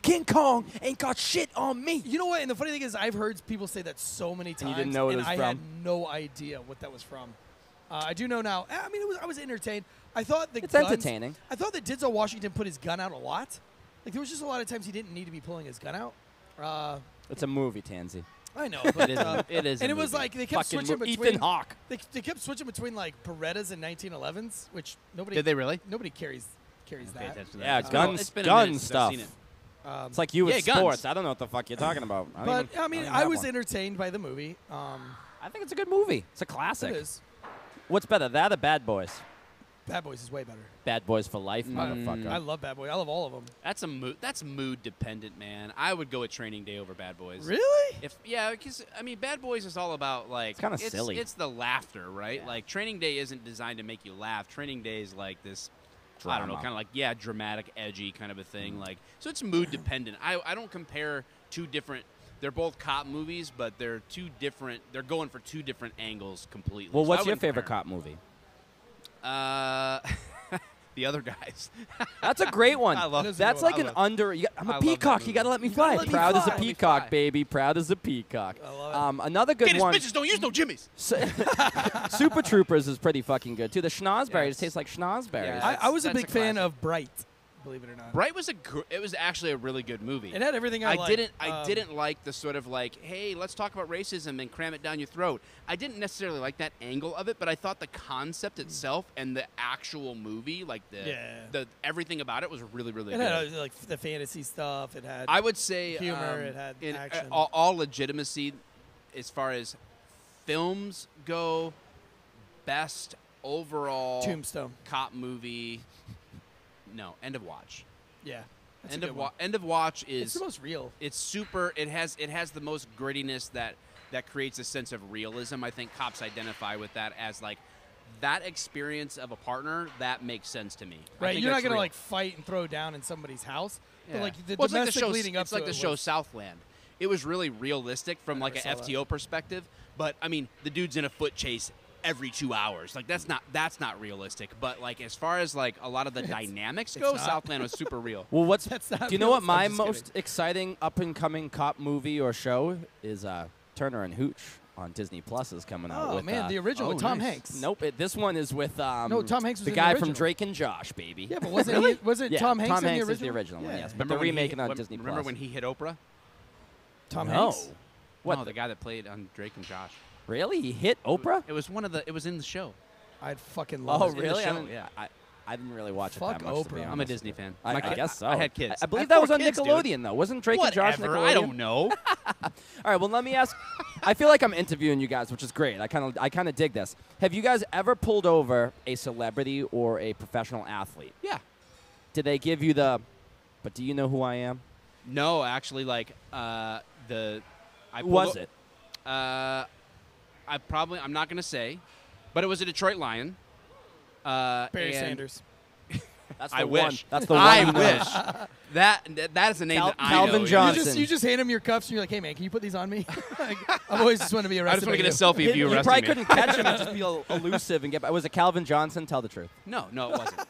King Kong ain't got shit on me. You know what? And the funny thing is, I've heard people say that so many times, And you didn't know what it was I from? had no idea what that was from. I do know now. I mean, I was entertained. I thought the It's guns- entertaining. I thought that Denzel Washington put his gun out a lot. Like there was just a lot of times he didn't need to be pulling his gun out. It's a movie, Tansy. I know, but It is. and a it was movie. like they kept Fucking switching between Ethan Hawke. They kept switching between like Berettas and 1911s, which nobody Did they really? nobody carries Pay that. attention to that. Yeah, It's been- guns, it's been a gun minute since I've stuff. seen it. It's like you Yeah, with guns. sports. I don't know what the fuck you're talking about. But I mean, don't even I have was one. entertained by the movie. I think it's a good movie. It's a classic. It is. What's better, that or Bad Boys? Bad Boys is way better. Bad Boys for Life, motherfucker. I love Bad Boys. I love all of them. That's mood dependent, man. I would go with Training Day over Bad Boys. Really? Because I mean, Bad Boys is all about like It's kinda silly. It's the laughter, right? Yeah. Like Training Day isn't designed to make you laugh. Training Day is like this. I don't know, Drama. kind of like dramatic, edgy kind of a thing. Like so, it's mood dependent. I don't compare two different. They're both cop movies, but they're two different. They're going for two different angles completely. Well, So what's I your wouldn't favorite compare cop movie? 'em. The Other Guys. That's a great one. I love- That is a That's good like one. an under. I'm I a love that peacock. movie. You gotta let me gotta fly. let me Proud as a fly. peacock, Fly. baby. Proud as a peacock. I love it. Another good Gators one. bitches don't use no jimmies. Super Troopers is pretty fucking good too. The schnozberries Yes. taste like schnozberries. Yeah. I was a That's big a fan classic. of Bright, believe it or not. Bright was it was actually a really good movie. It had everything I liked. I didn't like the sort of like, hey, let's talk about racism and cram it down your throat. I didn't necessarily like that angle of it, but I thought the concept itself and the actual movie, like the everything about it was really, really It good. had like the fantasy stuff. It had. I would say humor, it had in action. all legitimacy, as far as films go, best overall Tombstone. cop movie. No, End of Watch. Yeah. That's a End good of one. End of Watch It's is the most real. it's super. It has the most grittiness that creates a sense of realism. I think cops identify with that as like that experience of a partner that makes sense to me. I Right. think You're not that's gonna real. like fight and throw down in somebody's house. But like the Well, it's like domestic the show, leading up it's to like it the show was- Southland. It was really realistic from like an never saw FTO perspective, but I mean the dude's in a foot chase every 2 hours. Like that's not realistic. But like as far as like a lot of the dynamics go, not. Southland was super real. Well, That's not do you know what realistic. my I'm just most kidding. exciting up and coming cop movie or show is? Turner and Hooch on Disney Plus is coming out. Oh with, man, the original with Tom Hanks. Nope, this one is with No, Tom Hanks was the in the guy from original. Drake and Josh, baby. Yeah, but was it Yeah, Tom Hanks in the original? is the original one, Yeah. yes. But they're when he remaking hit- on Disney Remember Plus. when he hit Oprah? Tom No. Hanks. What? No, the guy that played on Drake and Josh. Really? He hit Oprah? It was it was in the show. I'd fucking love Oh, it. in the really? show, I didn't- yeah. I didn't really watch Fuck it that much, to be Oprah. honest. I'm a Disney fan. I My kid- guess so. I had kids. I believe had that was 4 on kids, dude. Nickelodeon, though. Wasn't Drake and Josh Whatever, Nickelodeon? I don't know. All right, well, let me ask. I feel like I'm interviewing you guys, which is great. I kind of dig this. Have you guys ever pulled over a celebrity or a professional athlete? Yeah. Did they give you the, but do you know who I am? No, actually, like I Who pulled was o- it? I'm not gonna say, but it was a Detroit Lion. Barry and Sanders. That's I the one. wish. That's the one. I you know. wish. that is a name that I Calvin know. Johnson. You just hand him your cuffs and you're like, hey man, can you put these on me? Like, I've always just want to be I arrested. just want to by get a you. selfie of you You arresting probably me. couldn't catch him and just be elusive and get. Was it Calvin Johnson? Tell the truth. No, it wasn't.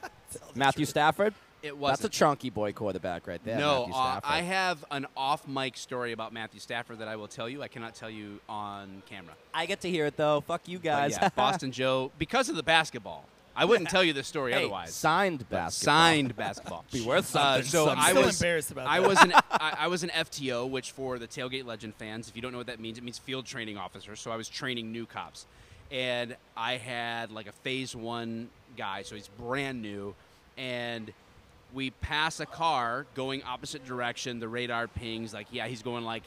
Matthew Stafford. It wasn't. That's a chunky boy quarterback right there. No, Matthew Stafford. I have an off-mic story about Matthew Stafford that I will tell you. I cannot tell you on camera. I get to hear it though. Fuck you But guys. yeah, Boston Joe, because of the basketball. I wouldn't tell you this story Hey, otherwise. signed basketball. Signed basketball. Be worth something. So I'm I still was embarrassed about I that. was I was an FTO, which for the Tailgate Legend fans, if you don't know what that means, it means field training officer. So I was training new cops, and I had like a phase 1 guy, so he's brand new, and we pass a car going opposite direction. The radar pings like, yeah, he's going like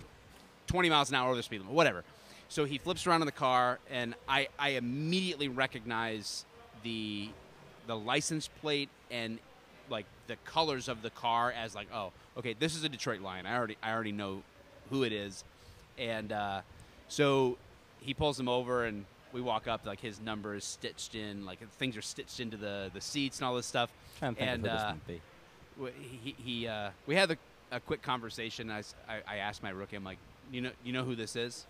20 miles an hour over the speed limit, whatever. So he flips around in the car, and I immediately recognize the license plate and like the colors of the car as like, oh, okay, this is a Detroit Lion. I already know who it is, and so he pulls him over, and we walk up. Like his number is stitched in, like things are stitched into the seats and all this stuff. Trying to think And of who this might be. we had a quick conversation. I asked my rookie, I'm like, you know who this is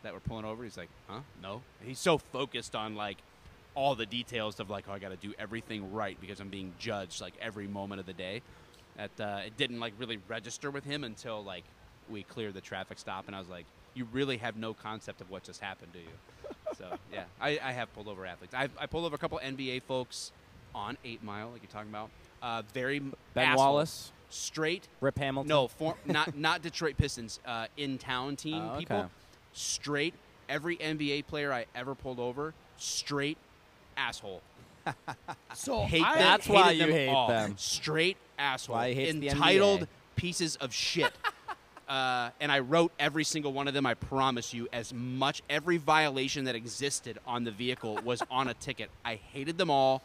that we're pulling over? He's like, huh? No. He's so focused on like all the details of like, oh, I got to do everything right because I'm being judged like every moment of the day. That it didn't like really register with him until like we cleared the traffic stop, and I was like, you really have no concept of what just happened, do you? So yeah, I have pulled over athletes. I pulled over a couple NBA folks on 8 Mile, like you're talking about. Very Ben asshole. Wallace, Straight. Rip Hamilton. No, not Detroit Pistons. In town team Oh, okay. people. Straight. Every NBA player I ever pulled over, straight asshole. So Hate them. That's why hated you them hate all. them. Straight asshole. Why he hates the Entitled NBA. pieces of shit. And I wrote every single one of them. I promise you, every violation that existed on the vehicle was on a ticket. I hated them all.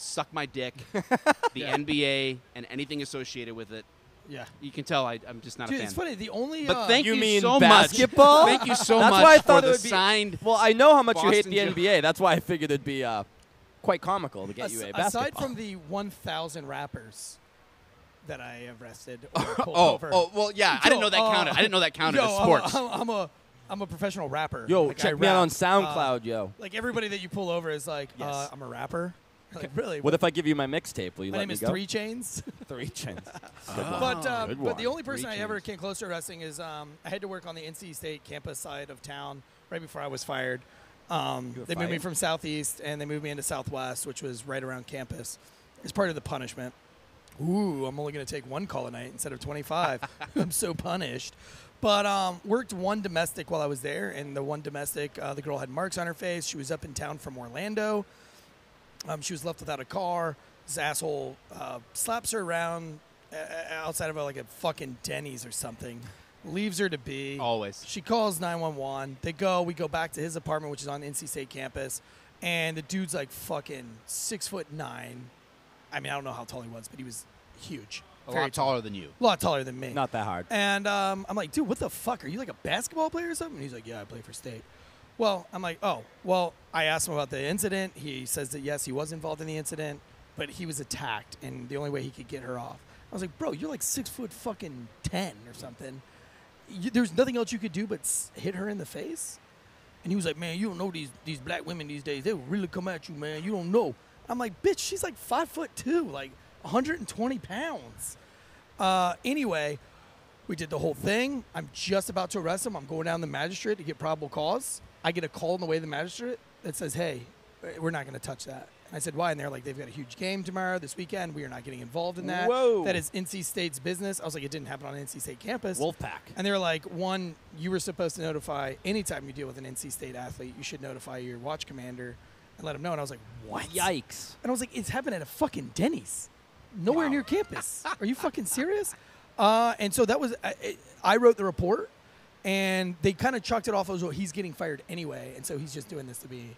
suck my dick, the NBA, and anything associated with it. Yeah. You can tell I'm just not Dude, a fan. it's funny. The only. But thank You you mean so basketball? much. Thank you so That's much why I for thought it the would be. signed. Well, I know how much you hate Boston the joke. NBA. That's why I figured it'd be quite comical to get you a basketball. Aside from the 1,000 rappers that I arrested or pulled over. Well, yeah. I didn't know that counted. I didn't know that counted as sports. I'm a professional rapper. Yo, Like, check I me out rap. on SoundCloud, yo. Like everybody that you pull over is like, Yes. I'm a rapper. Like really? What if I give you my mixtape? Will you my let name me is go? 3 Chains. 3 Chains. But the only person Three I ever Chains. came close to arresting is I had to work on the NC State campus side of town right before I was fired. They moved me fired? from Southeast and they moved me into Southwest, which was right around campus. It's part of the punishment. Ooh, I'm only going to take 1 call a night instead of 25. I'm so punished. But worked one domestic while I was there, and the one domestic, the girl had marks on her face. She was up in town from Orlando. She was left without a car. This asshole slaps her around outside of like a fucking Denny's or something. Leaves her to be. Always. She calls 911. We go back to his apartment, which is on the NC State campus, and the dude's like fucking 6'9". I mean, I don't know how tall he was, but he was huge. A Very lot taller than you. A lot taller than me. Not that hard. And I'm like, dude, what the fuck? Are you like a basketball player or something? And he's like, yeah, I play for State. Well, I'm like, oh, well, I asked him about the incident. He says that, yes, he was involved in the incident, but he was attacked, and the only way he could get her off. I was like, bro, you're like 6'10" or something. There's nothing else you could do but hit her in the face? And he was like, man, you don't know these black women these days. They will really come at you, man. You don't know. I'm like, bitch, she's like 5'2", like 120 pounds. Anyway, we did the whole thing. I'm just about to arrest him. I'm going down to the magistrate to get probable cause. I get a call on the way to the magistrate that says, hey, we're not going to touch that. And I said, why? And they're like, they've got a huge game tomorrow, this weekend. We are not getting involved in that. Whoa. That is NC State's business. I was like, it didn't happen on NC State campus. Wolfpack. And they were like, one, you were supposed to notify, anytime you deal with an NC State athlete, you should notify your watch commander and let him know. And I was like, what? Yikes. And I was like, it's happened at a fucking Denny's. Nowhere near campus. Are you fucking serious? And so that was, I wrote the report, and they kind of chalked it off as, well, he's getting fired anyway. And so he's just doing this to be,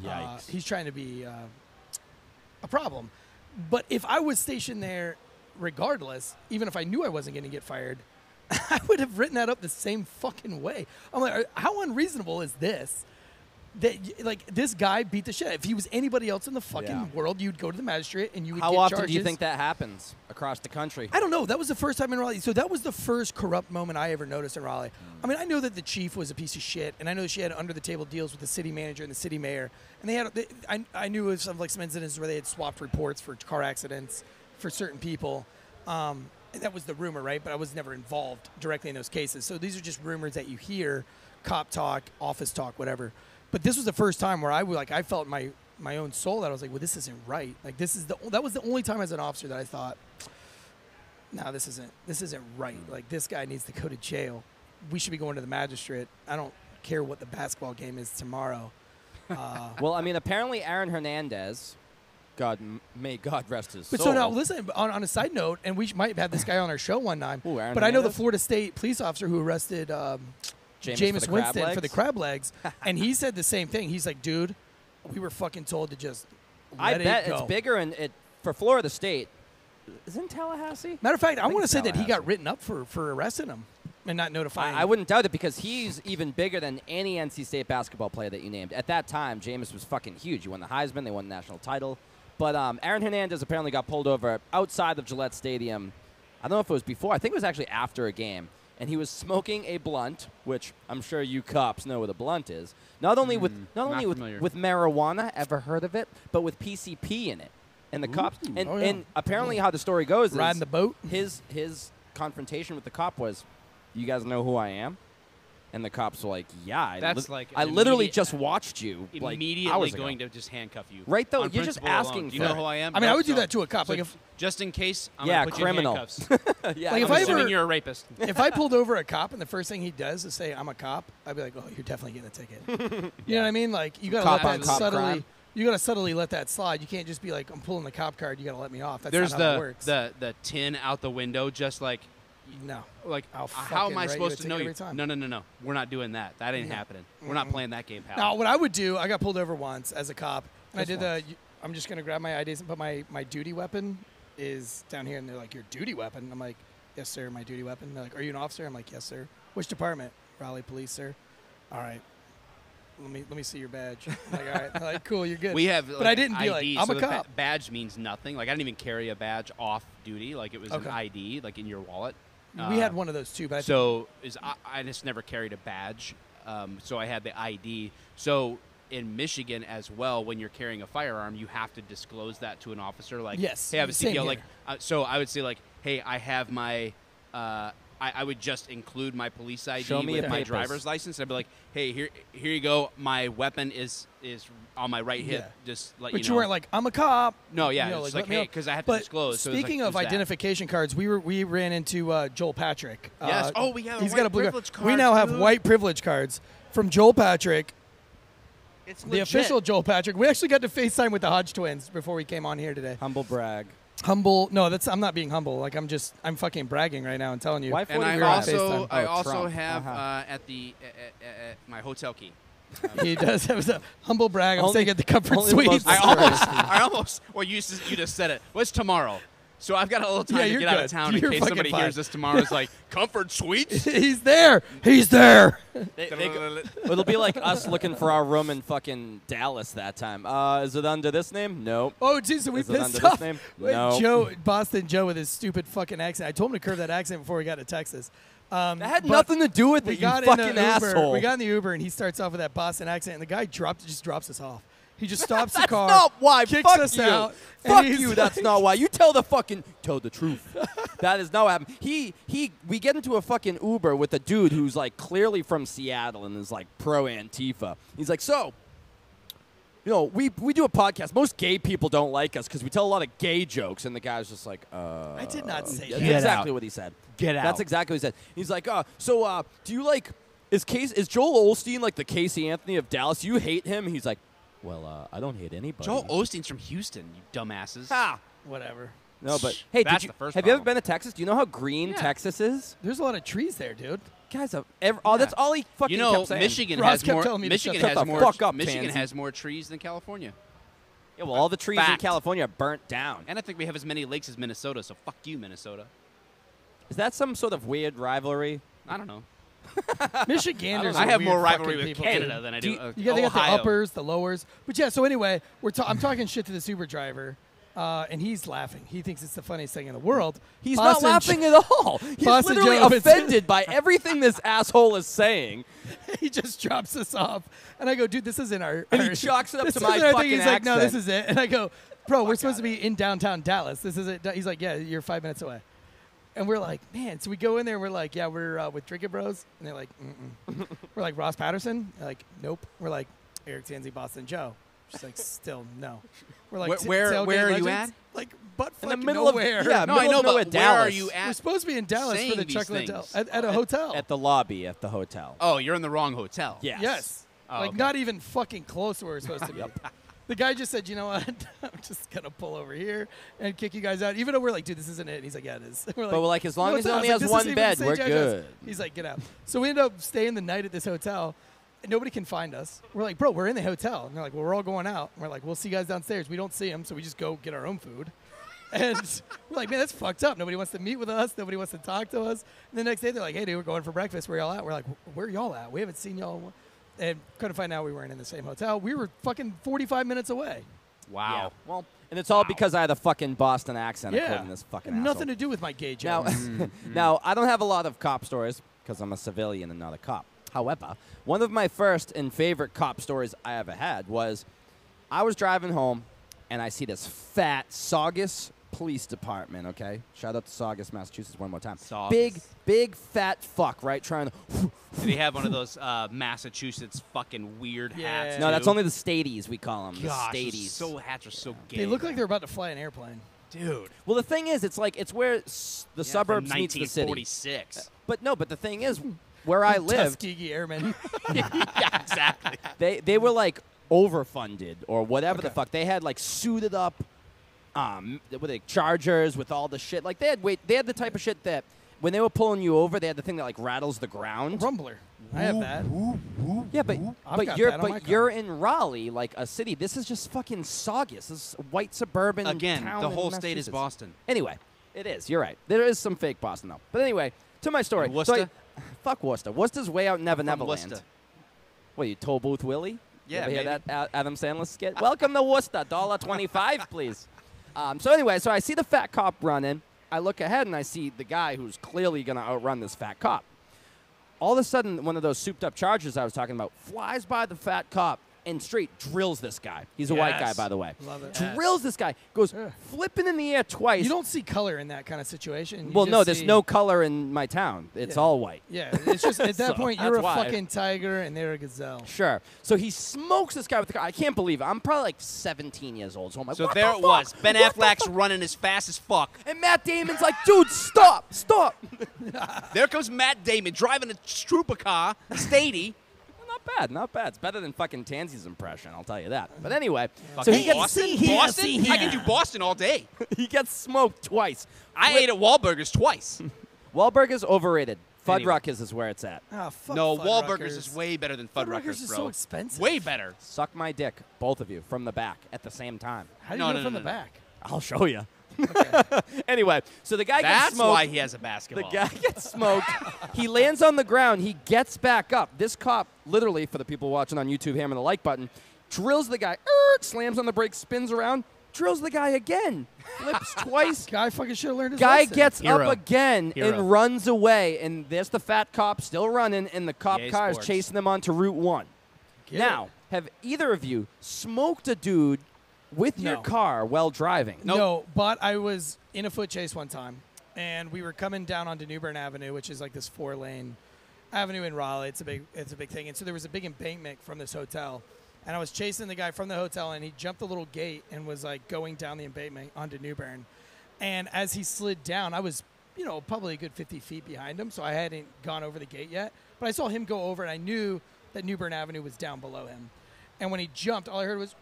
Yikes. he's trying to be a problem. But if I was stationed there regardless, even if I knew I wasn't going to get fired, I would have written that up the same fucking way. I'm like, how unreasonable is this? That like this guy beat the shit. If he was anybody else in the fucking world, you'd go to the magistrate and you would How get often charges. do you think that happens across the country? I don't know. That was the first time in Raleigh. So that was the first corrupt moment I ever noticed in Raleigh. I mean, I know that the chief was a piece of shit, and I know she had under-the-table deals with the city manager and the city mayor. And they had, I knew of some incidents where they had swapped reports for car accidents for certain people. And that was the rumor, right? But I was never involved directly in those cases. So these are just rumors that you hear, cop talk, office talk, whatever. But this was the first time where I felt my own soul that I was like, well, this isn't right. Like that was the only time as an officer that I thought, no, this isn't right. Like this guy needs to go to jail. We should be going to the magistrate. I don't care what the basketball game is tomorrow. Well, I mean, apparently Aaron Hernandez, may God rest his soul. But so now, listen, on a side note, and we might have this guy on our show one time, Ooh, Aaron but I know the Hernandez? Florida State police officer who arrested Jameis Winston for the crab legs, and he said the same thing. He's like, dude, we were fucking told to just I let bet it go. it's bigger for Florida State. Isn't Tallahassee? Matter of fact, I think want to it's say that he got Tallahassee. written up for arresting him and not notifying. I wouldn't doubt it because he's even bigger than any NC State basketball player that you named. At that time, Jameis was fucking huge. He won the Heisman. They won the national title. But Aaron Hernandez apparently got pulled over outside of Gillette Stadium. I don't know if it was before. I think it was actually after a game. And he was smoking a blunt, which I'm sure you cops know what a blunt is. Not only with familiar. marijuana, ever heard of it, but with PCP in it. And the cops and, Oh, yeah. and apparently how the story goes riding is the boat. his confrontation with the cop was, "You guys know who I am?" And the cops were like, "Yeah, That's like I an literally immediate- just watched you like Immediately hours ago." going to just handcuff you. Right, though, On you're just principle alone. asking Do you for know it. who I am? I mean, I Nope, would do so- that to a cop. so Like if just in case, I'm Yeah, gonna put criminal. you in handcuffs. Yeah, Like, if I'm I assuming ever- you're a rapist. if I pulled over a cop and the first thing he does is say I'm a cop, I'd be like, oh, you're definitely getting a ticket. You know what I mean? Like you got to Cop let on that cop subtly. crime. You got to subtly let that slide. You can't just be like, I'm pulling the cop card. You got to let me off. That's There's not how that works. the tin out the window, just like no. how fucking am I write you a supposed to ticket know you? every time. No. We're not doing that. That ain't happening. We're not playing that game, pal. Now, what I would do, I got pulled over once as a cop, and Just I'm just gonna grab my IDs and put my duty weapon is down here, and they're like, your duty weapon? I'm like, yes, sir, my duty weapon. They're like, are you an officer? I'm like, yes, sir. Which department? Raleigh Police, sir. All right. Let me see your badge. I'm like, all right. They're like, cool, you're good. We have, but I didn't be like, ID, I'm so a the cop. Badge means nothing. Like, I didn't even carry a badge off duty. Like, it was an Okay. ID, like in your wallet. We had one of those too, but I just never carried a badge. So I had the ID. So in Michigan as well, when you're carrying a firearm, you have to disclose that to an officer. Like, yes, hey, I have a same CPO. here. Like, so I would say, like, hey, I have my. I would just include my police ID Show me with your my papers. driver's license. I'd be like, hey, here you go. My weapon is on my right hip. Yeah. Just let But you you know. weren't like, I'm a cop. No, yeah, You know, it's let like, me hey, know. because I have to But disclose. So it was speaking like, of who's that? identification cards, we ran into Joel Patrick. Yes. Oh, we have a he's white got a blue privilege card. We card, now have dude. white privilege cards from Joel Patrick, It's the legit. official Joel Patrick. We actually got to FaceTime with the Hodge twins before we came on here today. Humble brag. Humble? No, I'm not being humble. Like I'm fucking bragging right now and telling you. Why And we I were on also, FaceTime. I Oh, also Trump. have Uh-huh. at the at my hotel key. He does have a humble brag. I'm Only- staying at the Comfort only the Suites. most- I almost. Well, you just said it. What's tomorrow? So I've got a little time Yeah, to you're get out of good. town in You're case fucking somebody fine. hears this tomorrow. It's like Comfort Suites. He's there. He's there. It'll be like us looking for our room in fucking Dallas that time. Is it under this name? Nope. Oh, geez, so we Is it under pissed this off name? with No. Boston Joe with his stupid fucking accent. I told him to curb that accent before we got to Texas. That had but nothing to do with we it, you got fucking in the Uber. asshole. We got in the Uber, and he starts off with that Boston accent, and the guy just drops us off. He just stops the That's car. not why. Kicks Fuck us you. out. and Fuck he's you. like- That's not why. You tell the truth. That is not what happened. We get into a fucking Uber with a dude who's like clearly from Seattle and is like pro Antifa. He's like, so, you know, we do a podcast. Most gay people don't like us because we tell a lot of gay jokes. And the guy's just like, I did not say That's that. exactly what he said. Get out. That's exactly what he said. He's like, so do you like, is Joel Osteen like the Casey Anthony of Dallas? You hate him? He's like, well, I don't hate anybody. Joel Osteen's from Houston. You dumbasses. Ha! Whatever. No, but hey, That's did you, the first have you ever problem. been to Texas? Do you know how green Yeah. Texas is? There's a lot of trees there, dude. Guys, that's all he fucking You know, kept saying. Michigan Ross has kept more. telling me to Michigan shut has the more. fuck up, Michigan Tansy. has more trees than California, Yeah, well, all the trees in Fact. California are burnt down. and I think we have as many lakes as Minnesota. So fuck you, Minnesota. Is that some sort of weird rivalry? I don't know. Michiganders. I are have weird more rivalry fucking with people. Canada than I do. You got, they got the Ohio. uppers, the lowers. But yeah, so anyway, I'm talking shit to this Uber driver, and he's laughing. He thinks it's the funniest thing in the world. He's Boston not laughing at all. He's Boston literally Joe is- offended by everything this asshole is saying. He just drops us off, and I go, dude, this isn't our. And he our- chalks it up this to my isn't our thing. fucking He's like, no, this accent. is it. And I go, bro, we're supposed to be in downtown Dallas. This is it. He's like, yeah, you're 5 minutes away. And we're like, man. So we go in there. We're like, yeah, we're with Drinking Bros. And they're like, we're like Ross Patterson. They're like, nope. We're like Eric Tanzi, Boston Joe. She's like, still no. We're like, Where Tailgate are you Legends? at? Like, butt In the fucking middle nowhere. of yeah, No, I middle know, of nowhere, but where are Dallas. you We're at? supposed to be in Dallas saying for the these chocolate things? at a hotel. At the lobby at the hotel. Oh, you're in the wrong hotel. Yes. Yes. Oh, Like okay. not even fucking close to where we're supposed to be. Yep. The guy just said, you know what? I'm just going to pull over here and kick you guys out. Even though we're like, dude, this isn't it. And he's like, yeah, it is. We're But we're like, as long "What's as he up?" only I was has like, one "This isn't bed, even we're the St. John's." good. He's like, get out. So we end up staying the night at this hotel. And nobody can find us. We're like, bro, we're in the hotel. And they're like, well, we're all going out. And we're like, we'll see you guys downstairs. We don't see them, so we just go get our own food. And we're like, man, that's fucked up. Nobody wants to meet with us. Nobody wants to talk to us. And the next day, they're like, hey, dude, we're going for breakfast. Where y'all at? We're like, where y'all at? We haven't seen y'all. And couldn't find out we weren't in the same hotel. We were fucking 45 minutes away. Wow. Yeah. Well, and it's all because I had a fucking Boston accent, Yeah. according to this fucking Nothing asshole. to do with my gay Now, jokes. now, I don't have a lot of cop stories because I'm a civilian and not a cop. However, one of my first and favorite cop stories I ever had was I was driving home and I see this fat Saugus Police Department, okay? Shout out to Saugus, Massachusetts one more time. Saugus. Big fat fuck, right? Trying to... Do they have one of those Massachusetts fucking weird Yeah. hats? No, that's too? only the Stadies, we call them. Gosh, the those Stadies. hats are so gay. They look like they're about to fly an airplane. dude. Well, the thing is, it's where the suburbs from meets the city. 1946. But no, but the thing is, where I lived, Tuskegee Airmen. yeah, exactly. they were like overfunded or whatever the Okay. fuck. They had like suited up with like Chargers with all the shit. Like they had the type of shit that when they were pulling you over, they had the thing that like rattles the ground. Rumbler. I have that. Yeah, but got you're that on my car. you're in Raleigh, like a city. This is just fucking Saugus. This is a white suburban Again, town the in whole state is Massachusetts. Boston. Anyway, it is. You're right. There is some fake Boston though. But anyway, to my story. And Worcester? Fuck Worcester. Worcester's way out in From Neverland. Worcester. What, you Toll Booth Willie? Yeah, You ever hear maybe. that Adam Sandler skit? Welcome to Worcester. $1.25, please. So anyway, so I see the fat cop running. I look ahead and I see the guy who's clearly going to outrun this fat cop. All of a sudden, one of those souped-up Chargers I was talking about flies by the fat cop and straight drills this guy. He's a white guy, Yes. by the way. Love it. Drills this guy. Goes flipping in the air twice. You don't see color in that kind of situation. You well, just no, there's see- no color in my town. It's Yeah. all white. Yeah, it's just at that So, point you're that's a why. fucking tiger and they're a gazelle. Sure. So he smokes this guy with the car. I can't believe it. I'm probably like 17 years old. So I'm like, So what there the it fuck? was. Ben What the Affleck's fuck? running as fast as fuck. And Matt Damon's like, dude, stop. There comes Matt Damon driving a trooper car, a Stady. Not bad. It's better than fucking Tansy's impression, I'll tell you that. But anyway, so Fucking he gets Boston? Boston? I can do Boston all day. he gets smoked twice. I ate at Wahlburgers twice. Wahlburgers overrated. Anyway. Fuddruckers is where it's at. Oh, fuck No, Fuddruckers. Wahlburgers is way better than Fuddruckers Fuddruckers, is bro. so expensive. Way better. Suck my dick, both of you, from the back at the same time. How do No, you no, get it from no, the no. back? I'll show you. Anyway, so the guy gets That's smoked. why he has a The basketball. guy gets smoked. He lands on the ground. He gets back up. This cop, literally, for the people watching on YouTube, hammering the like button, drills the guy, slams on the brakes, spins around, drills the guy again, flips twice. Guy fucking should have learned his Guy lesson. gets Hero. up again Hero. and runs away. And there's the fat cop still running, and the cop EA car is Sports. chasing them onto Route 1. Get Now, have either of you smoked a dude with your No. car while driving? Nope. No, but I was in a foot chase one time, and we were coming down onto New Bern Avenue, which is like this 4-lane avenue in Raleigh. It's a big thing. And so there was a big embankment from this hotel, and I was chasing the guy from the hotel, and he jumped the little gate and was like going down the embankment onto New Bern. And as he slid down, I was, probably a good 50 feet behind him, so I hadn't gone over the gate yet. But I saw him go over, and I knew that New Bern Avenue was down below him. And when he jumped, all I heard was,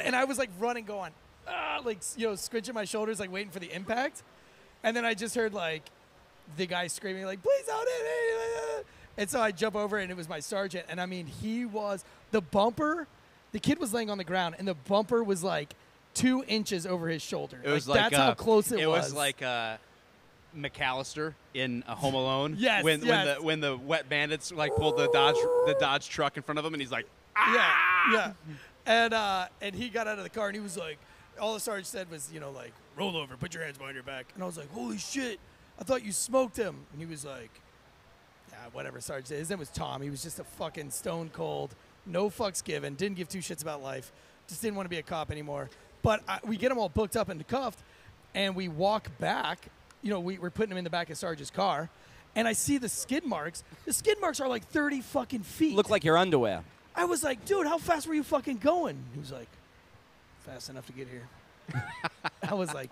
and I was like running, going, squinching my shoulders, like waiting for the impact. And then I just heard like the guy screaming, like, please don't hit me. And so I jump over, and it was my sergeant. And I mean, he was the bumper. The kid was laying on the ground, and the bumper was like 2 inches over his shoulder. It was like that's how close it was. It was like McAllister in Home Alone. Yes, When yes. when the wet bandits like pulled the Dodge truck in front of him, and he's like, Yeah. And he got out of the car, and he was like, all the sergeant said was, like, roll over, put your hands behind your back. And I was like, holy shit, I thought you smoked him. And he was like, yeah, whatever, sergeant said. His name was Tom. He was just a fucking stone cold, no fucks given, didn't give 2 shits about life, just didn't want to be a cop anymore. But we get him all booked up and cuffed, and we walk back. We're putting him in the back of Sarge's car, and I see the skid marks. The skid marks are like 30 fucking feet. Look like your underwear. I was like, dude, how fast were you fucking going? He was like, fast enough to get here. I was like,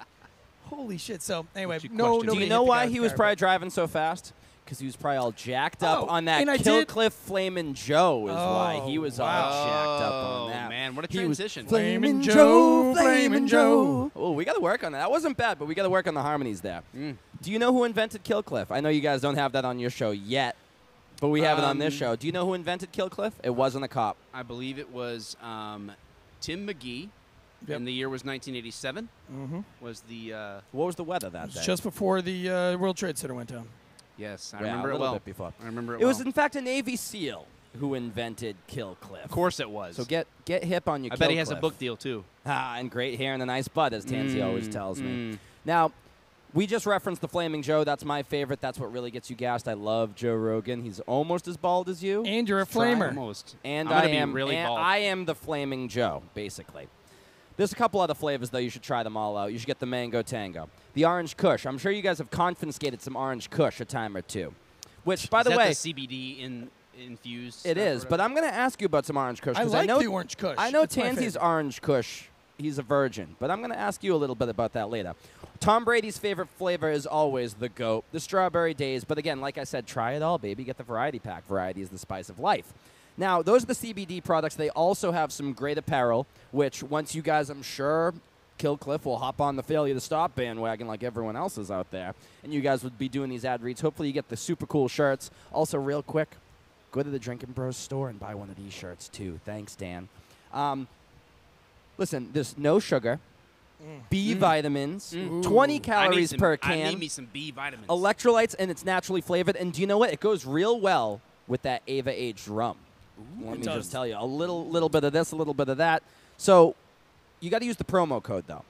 holy shit. So anyway, you no. question? Do you know why he was probably driving so fast? Because he was probably all jacked up on that and I Kill did- Cliff Flamin' Joe is why he was all wow. jacked up on Oh, that. man, what a He was transition. Flamin' Joe, Joe, Flamin' Flamin' Joe. Joe. Oh, we got to work on that. That wasn't bad, but we got to work on the harmonies there. Do you know who invented Kill Cliff? I know you guys don't have that on your show yet, but we have it on this show. Do you know who invented Kill Cliff? It wasn't a cop. I believe it was Tim McGee. Yep. And the year was 1987. Mm-hmm. Was the What was the weather that day? Just before the World Trade Center went down. yes, I Yeah, remember a it little well. bit before. I remember it. It was, well. in fact, a Navy SEAL who invented Kill Cliff. Of course it was. So get hip on your I Kill bet he has a Cliff. book deal too. And great hair and a nice butt, as Tansy always tells me. Now, we just referenced the Flaming Joe. That's my favorite. That's what really gets you gassed. I love Joe Rogan. He's almost as bald as you. And you're a Try. flamer. Almost. And I'm I gonna be am really and bald. I am the Flaming Joe, basically. There's a couple other flavors, though. You should try them all out. You should get the Mango Tango. The Orange Kush. I'm sure you guys have confiscated some Orange Kush a time or two. Which, by Is the that way, the CBD infused. it stuff is. or But I'm going to ask you about some Orange Kush. I 'cause like know, the Orange Kush. I know It's my Tansy's favorite. Orange Kush. He's a virgin. But I'm going to ask you a little bit about that later. Tom Brady's favorite flavor is always the goat, the strawberry days. But again, like I said, try it all, baby. Get the variety pack. Variety is the spice of life. Now, those are the CBD products. They also have some great apparel, which once you guys, I'm sure, Kill Cliff will hop on the Failure to Stop bandwagon like everyone else is out there, and you guys would be doing these ad reads. Hopefully you get the super cool shirts. Also, real quick, go to the Drinking Bros store and buy one of these shirts, too. Thanks, Dan. Listen, there's no sugar, B vitamins, 20 calories per can. I need me some B vitamins. Electrolytes, and it's naturally flavored. And do you know what? It goes real well with that Ava aged rum. Let me just tell you, a little bit of this, a little bit of that. So you got to use the promo code, though.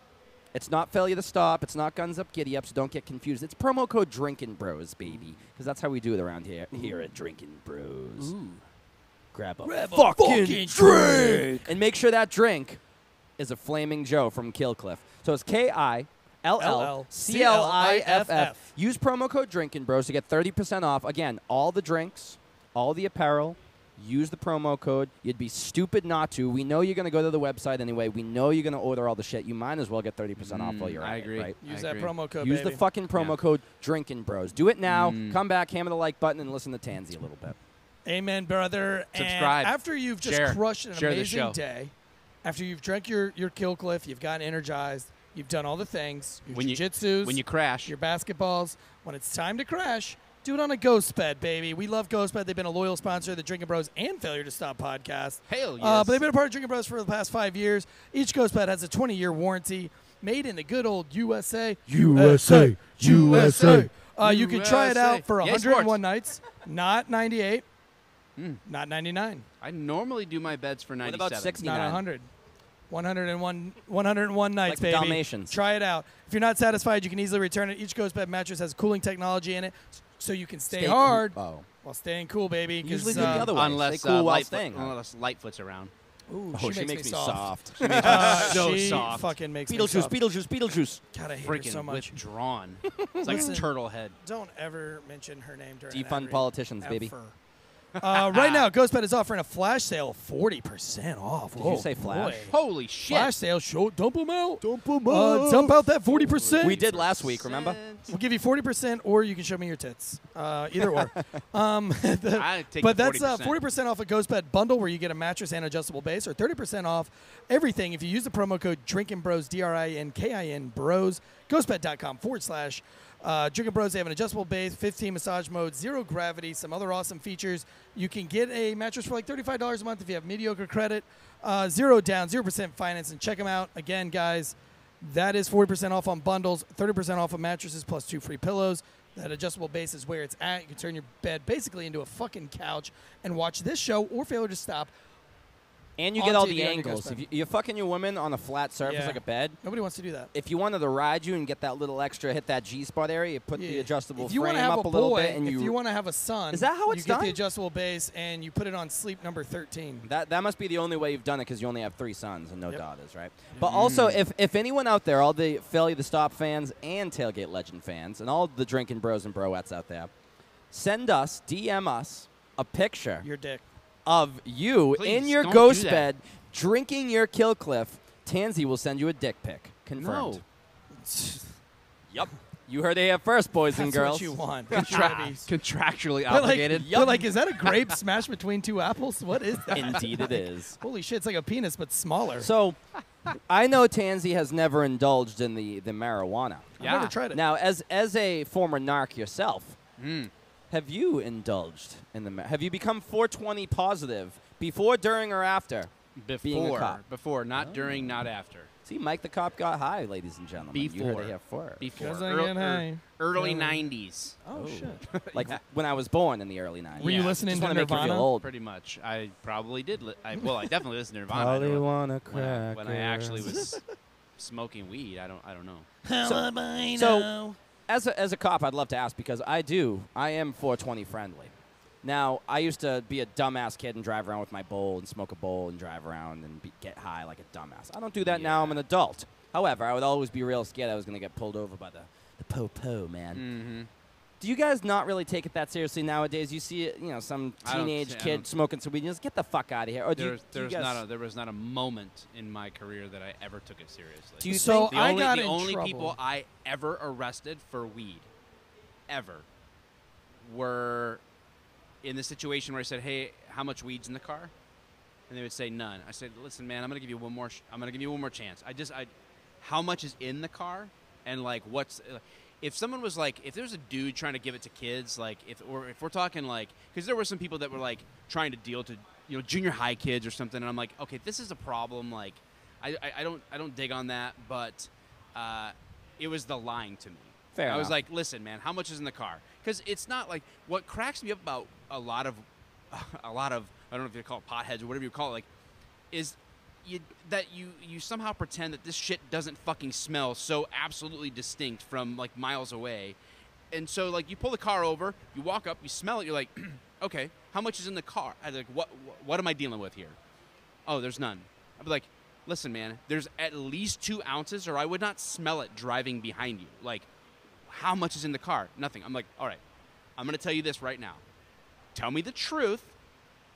It's not Failure to Stop. It's not Guns Up Giddy Up, so don't get confused. It's promo code Drinking Bros, baby, because that's how we do it around here at Drinking Bros. Ooh. Grab a fucking drink! And make sure that drink is a Flaming Joe from Kill Cliff. So it's KILLCLIFF. Use promo code Drinking Bros to get 30% off. Again, all the drinks, all the apparel. Use the promo code. You'd be stupid not to. We know you're going to go to the website anyway. We know you're going to order all the shit. You might as well get 30% off while you're at it, right? Use that promo code, Use the fucking promo code Drinking Bros. Do it now. Come back, hammer the like button, and listen to Tansy a little bit. Amen, brother. Subscribe. And after you've just crushed an amazing day, after you've drank your Kill Cliff, you've gotten energized, you've done all the things, your jiu-jitsus, when you crash, your basketballs, when it's time to crash, do it on a Ghost Bed, baby. We love Ghost Bed. They've been a loyal sponsor of the Drinking Bros and Failure to Stop podcast. Hell yes. But they've been a part of Drinking Bros for the past 5 years. Each Ghost Bed has a 20-year warranty, made in the good old USA. USA. USA. You can try it out for Yay, 101 sports. nights, not 98, not 99. I normally do my beds for 97. What about 69? Not 100. 101 nights, Like the baby. Dalmatians. Try it out. If you're not satisfied, you can easily return it. Each Ghost Bed mattress has cooling technology in it, so you can stay hard cool. while staying cool, baby. Usually do the other way. Unless, Stay cool while staying. unless Lightfoot's around. Ooh, Oh, she makes me soft. She makes me so she soft. fucking makes me Beetlejuice, soft. Beetlejuice. God, I hate her Freaking so much. withdrawn. It's like Listen. turtle head. Don't ever mention her name during an ad Defund read. politicians, baby. Ever. Right now, GhostBed is offering a flash sale of 40% off. Did you say flash? Boy. Holy shit. Flash sale, dump them out. Dump out that 40%. We did last week, remember? We'll give you 40%, or you can show me your tits. Either or. I'd take But the that's 40%. 40% off a GhostBed bundle where you get a mattress and adjustable base, or 30% off everything if you use the promo code Drinkin' Bros, DRINKIN Bros, ghostbed.com/. Drinkin' Bros, they have an adjustable base, 15 massage modes, 0 gravity, some other awesome features. You can get a mattress for like $35 a month if you have mediocre credit. 0 down, 0% finance, and check them out. Again, guys, that is 40% off on bundles, 30% off of mattresses plus 2 free pillows. That adjustable base is where it's at. You can turn your bed basically into a fucking couch and watch this show or Failure to Stop. And you get all On the TV on your angles. GhostBed. If you're fucking your woman on a flat surface Yeah. like a bed, Nobody wants to do that. if you wanted to ride you and get that little extra, hit that G-spot area, you put the adjustable if you wanna frame have up a a little boy, bit, and if you want to have a son, Is that how it's you get done? the adjustable base and you put it on sleep number 13. That must be the only way you've done it because you only have 3 sons and no Yep. daughters, right? But also, if anyone out there, all the Failure to Stop fans and Tailgate Legend fans, and all the Drinking Bros and Broettes out there, send us, DM us, a picture Your dick. of you Please, in your don't ghost do that. bed drinking your Kill Cliff. Tansy will send you a dick pic. Confirmed. No. Yep. You heard it here first, boys and That's girls. what you want. It's gotta be- Contractually They're like, obligated. they're like, is that a grape smashed between 2 apples? What is that? Indeed it is. Holy shit, it's like a penis, but smaller. So, I know Tansy has never indulged in the marijuana. I've never tried it. Now, as a former narc yourself, have you indulged in the have you become 420 positive before, during, or after being a cop? Before, not during, not after. See, Mike the Cop got high, ladies and gentlemen. You heard it here first. Before. 'Cause I get high. Early Yeah. 90s. Oh, shit. Like when I was born in the early 90s. Were you Yeah. listening Just to want to make you Nirvana? feel old. Pretty much. I probably did. I definitely listened to Nirvana. I Probably don't know wanna when I actually crackers. was smoking weed. I don't know. So, as a cop, I'd love to ask because I am 420 friendly. Now, I used to be a dumbass kid and drive around with my bowl and smoke a bowl and drive around and get high like a dumbass. I don't do that now. I'm an adult. However, I would always be real scared I was going to get pulled over by the po-po, man. Mm-hmm. Do you guys not really take it that seriously nowadays? You see, some I don't teenage see- I kid don't- smoking some weed, you just get the fuck out of here. Or do you There guys, was not a moment in my career that I ever took it seriously. do you So think the I only, got the in only trouble. people I ever arrested for weed, ever, were in the situation where I said, "Hey, how much weed's in the car?" And they would say none. I said, "Listen, man, I'm gonna give you one more. I'm gonna give you one more chance. how much is in the car and like what's if someone was like if there's a dude trying to give it to kids like if we're talking like because there were some people that were like trying to deal to junior high kids or something and I'm like okay this is a problem like I don't dig on that but it was the lying to me. Fair I was enough. like listen man how much is in the car because it's not like what cracks me up about a lot of I don't know if you call it potheads or whatever you call it like is you somehow pretend that this shit doesn't fucking smell so absolutely distinct from like miles away. And so like you pull the car over, you walk up, you smell it, you're like, okay, how much is in the car? I like what am I dealing with here? Oh, there's none. I'd be like, listen, man, there's at least 2 ounces or I would not smell it driving behind you. Like, how much is in the car? Nothing. I'm like, all right, I'm gonna tell you this right now. Tell me the truth.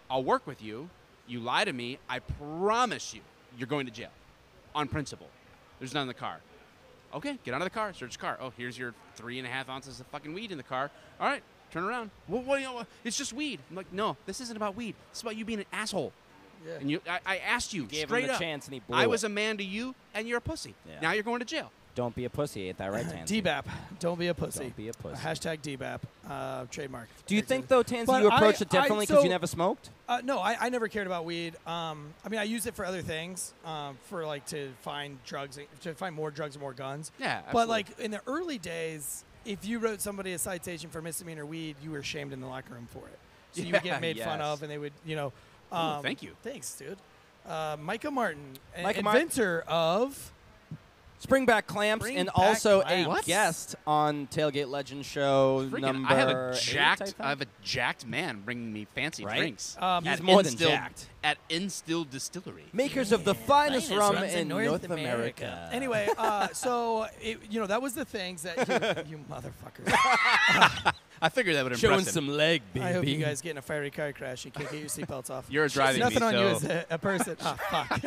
I'll work with you. You lie to me, I promise you're going to jail. On principle. There's none in the car. Okay, get out of the car, search the car. Oh, here's your 3.5 ounces of fucking weed in the car. All right, turn around. What it's just weed. I'm like, no, this isn't about weed. It's about you being an asshole. Yeah. And I asked you gave straight him the up. chance and he blew I it. was a man to you, and you're a pussy. Yeah. Now you're going to jail. Don't be a pussy. Ain't that right, Tansy? DBAP. Don't be a pussy. Don't be a pussy. Hashtag DBAP. Trademark. Do you think, though, Tansy, But you approached it differently because so- you never smoked? No, I never cared about weed. I mean, I used it for other things, for like to find drugs, to find more drugs and more guns. Yeah, absolutely. But like in the early days, if you wrote somebody a citation for misdemeanor weed, you were shamed in the locker room for it. So you would get made fun yes. of, and they would, Ooh, thank you. Thanks, dude. Micah Martin, Micah Martin. inventor of. Springback clamps and Springback also clamps. a guest on Tailgate Legend Show Freaking, number I have a 8, jacked. I I have a jacked man bringing me fancy Right? drinks. He's at more than Instilled- jacked. At Instilled Distillery. Makers of the finest rum rums in North America. Anyway, so that was the things that you motherfuckers. I figured that would impress him. leg, baby. I hope you guys get in a fiery car crash. You can't get your seatbelts off. You're driving Nothing me, on you so- as a person. Fuck.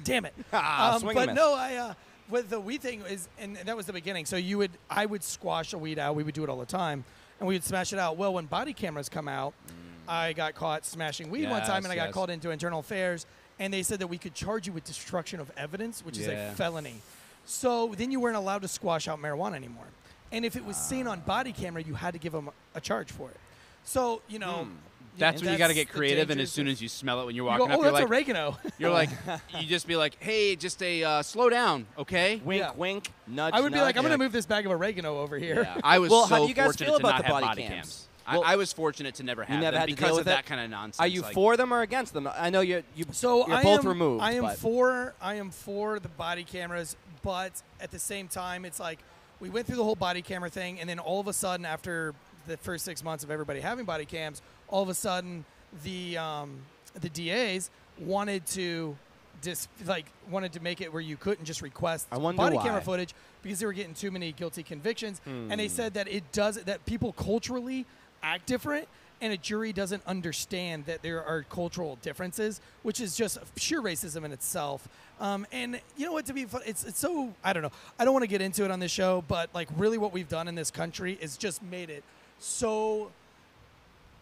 Damn it. Swing and but miss. no, with the weed thing is, and that was the beginning. So I would squash a weed out. We would do it all the time, and we would smash it out. Well, when body cameras come out, I got caught smashing weed one time, and I got Yes. called into internal affairs, and they said that we could charge you with destruction of evidence, which is a Yeah. felony. So then you weren't allowed to squash out marijuana anymore. And if it was seen on body camera, you had to give them a charge for it. So, That's when you got to get the creative, and dangers as soon of- as you smell it when you're you walking go, up, oh, you're that's like, oregano. you're like, you just be like, hey, just slow down, okay? Wink, Yeah. wink, nudge, I would be nudge. like, I'm going to move this bag of oregano over here. Yeah. I was Well, so how do you guys fortunate feel to about not the have body body cams? cams. Well, I was fortunate to never have never them had to because deal of with that it? kind of nonsense. Are you like, for them or against them? I know you're So you're I both am, removed. I am but for the body cameras, but at the same time, it's like we went through the whole body camera thing, and then all of a sudden, after the first 6 months of everybody having body cams, all of a sudden the DAs wanted to wanted to make it where you couldn't just request I wonder body why. camera footage because they were getting too many guilty convictions, and they said that that people culturally act different. And a jury doesn't understand that there are cultural differences, which is just sheer racism in itself. And you know what? To be fun, it's so I don't know. I don't want to get into it on this show, but like really, what we've done in this country is just made it so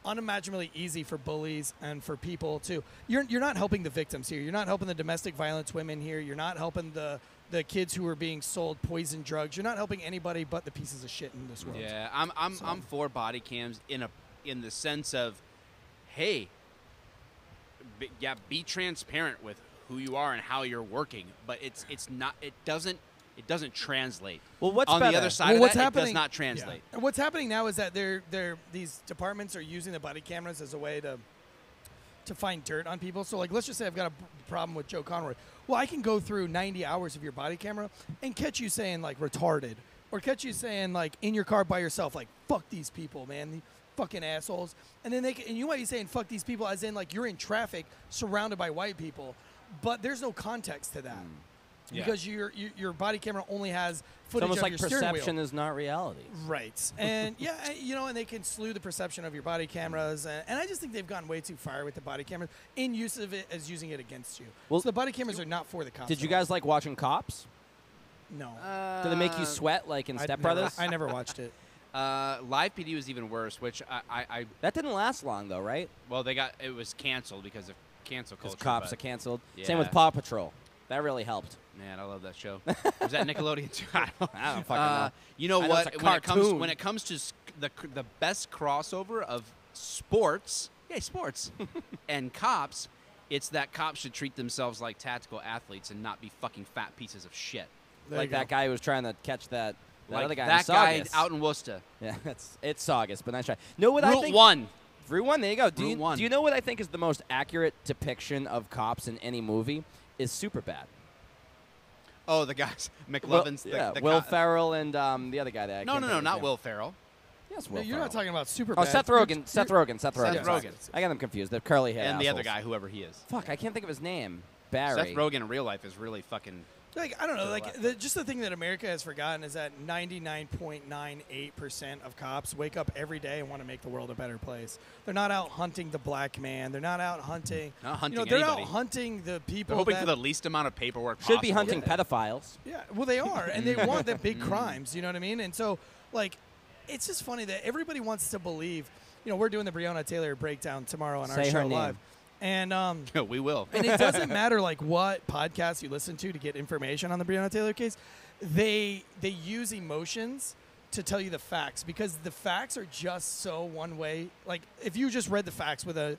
unimaginably easy for bullies and for people to. You're not helping the victims here. You're not helping the domestic violence women here. You're not helping the kids who are being sold poison drugs. You're not helping anybody but the pieces of shit in this world. Yeah, I'm for body cams in the sense of, hey, be transparent with who you are and how you're working, but it doesn't translate. Well, what's on better? the other side Well, of what's that? happening? It does not translate. Yeah. And what's happening now is that these departments are using the body cameras as a way to find dirt on people. So, like, let's just say I've got a problem with Joe Conroy. Well, I can go through 90 hours of your body camera and catch you saying like retarded, or catch you saying like in your car by yourself, like fuck these people, man. The fucking assholes. And then and you might be saying fuck these people as in like you're in traffic surrounded by white people, but there's no context to that. Yeah. Because your body camera only has it's footage almost of like your steering wheel. perception is not reality. Right. And yeah, and they can slew the perception of your body cameras. And I just think they've gone way too far with the body cameras in use of it as using it against you. Well, so the body cameras are not for the cops. Did you at all. guys like watching Cops? No. Do they make you sweat like in Step Brothers? I never watched it. Live PD was even worse, which I That didn't last long though, right? well, it was canceled because of cancel Because culture. Cops but- are canceled. Yeah. Same with Paw Patrol. That really helped. Man, I love that show. Was that Nickelodeon too? I don't fucking know. You know I know what? it's a When cartoon. it comes to the best crossover of sports, sports, and cops, it's that cops should treat themselves like tactical athletes and not be fucking fat pieces of shit. Like that guy who was trying to catch that Like other guy. that in guy Saugus. out in Worcester. Yeah, it's Saugus, but nice try. Know what I Route think? 1. Route 1, there you go. Route 1. Do you know what I think is the most accurate depiction of cops in any movie? Is Superbad. Oh, the guys. McLovin's the Will co- Ferrell and the other guy there. No, not Will Ferrell. Yes, No, Will you're Ferrell. not talking about Superbad. Oh, Seth Rogen. Seth Rogen. Seth Sorry. Rogen. I got them confused. They're curly hair. And the other assholes. guy, whoever he is. Fuck, I can't think of his name. Barry. Seth Rogen in real life is really fucking. Like, I don't know. Like, just the thing that America has forgotten is that 99.98% of cops wake up every day and want to make the world a better place. They're not out hunting the black man. They're not out hunting. Not hunting they're anybody. out hunting the people. They're hoping that, for the least amount of paperwork Should possible. be hunting pedophiles. Yeah, well, they are, and they want the big crimes. You know what I mean? And so, like, it's just funny that everybody wants to believe. You know, we're doing the Breonna Taylor breakdown tomorrow on our Say her show name. live, and We will. and it doesn't matter like what podcast you listen to get information on the Breonna Taylor case. They use emotions to tell you the facts because the facts are just so one way. Like if you just read the facts with a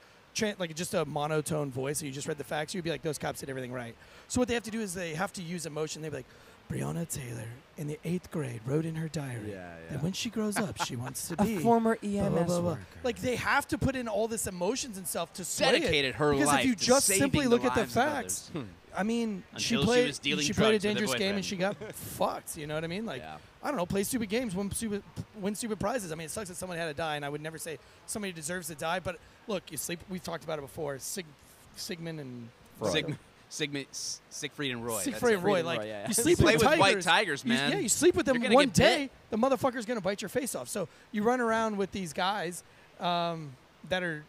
like just a monotone voice, and you just read the facts, you'd be like, those cops did everything right. So what they have to do is they have to use emotion. They'd be like, Breonna Taylor in the 8th grade wrote in her diary that when she grows up, she wants to be former blah, EMS blah, blah, blah. worker. Like they have to put in all this emotions and stuff to sway Dedicated it. her because life if you to just saving simply the look at the lives of facts, others. I mean, she Until she played was dealing she drugs played a with her dangerous game and boyfriend. she got fucked. You know what I mean? Like I don't know, play stupid games, win stupid prizes. I mean, it sucks that someone had to die, and I would never say somebody deserves to die. But look, you sleep. We've talked about it before. Sigmund and Siegfried and Roy. Siegfried and Roy. Roy, Like yeah. you sleep Play with with tigers. white tigers, You- man. yeah, you sleep with them You're gonna one get bit. day, the motherfucker's gonna bite your face off. So you run around with these guys that are,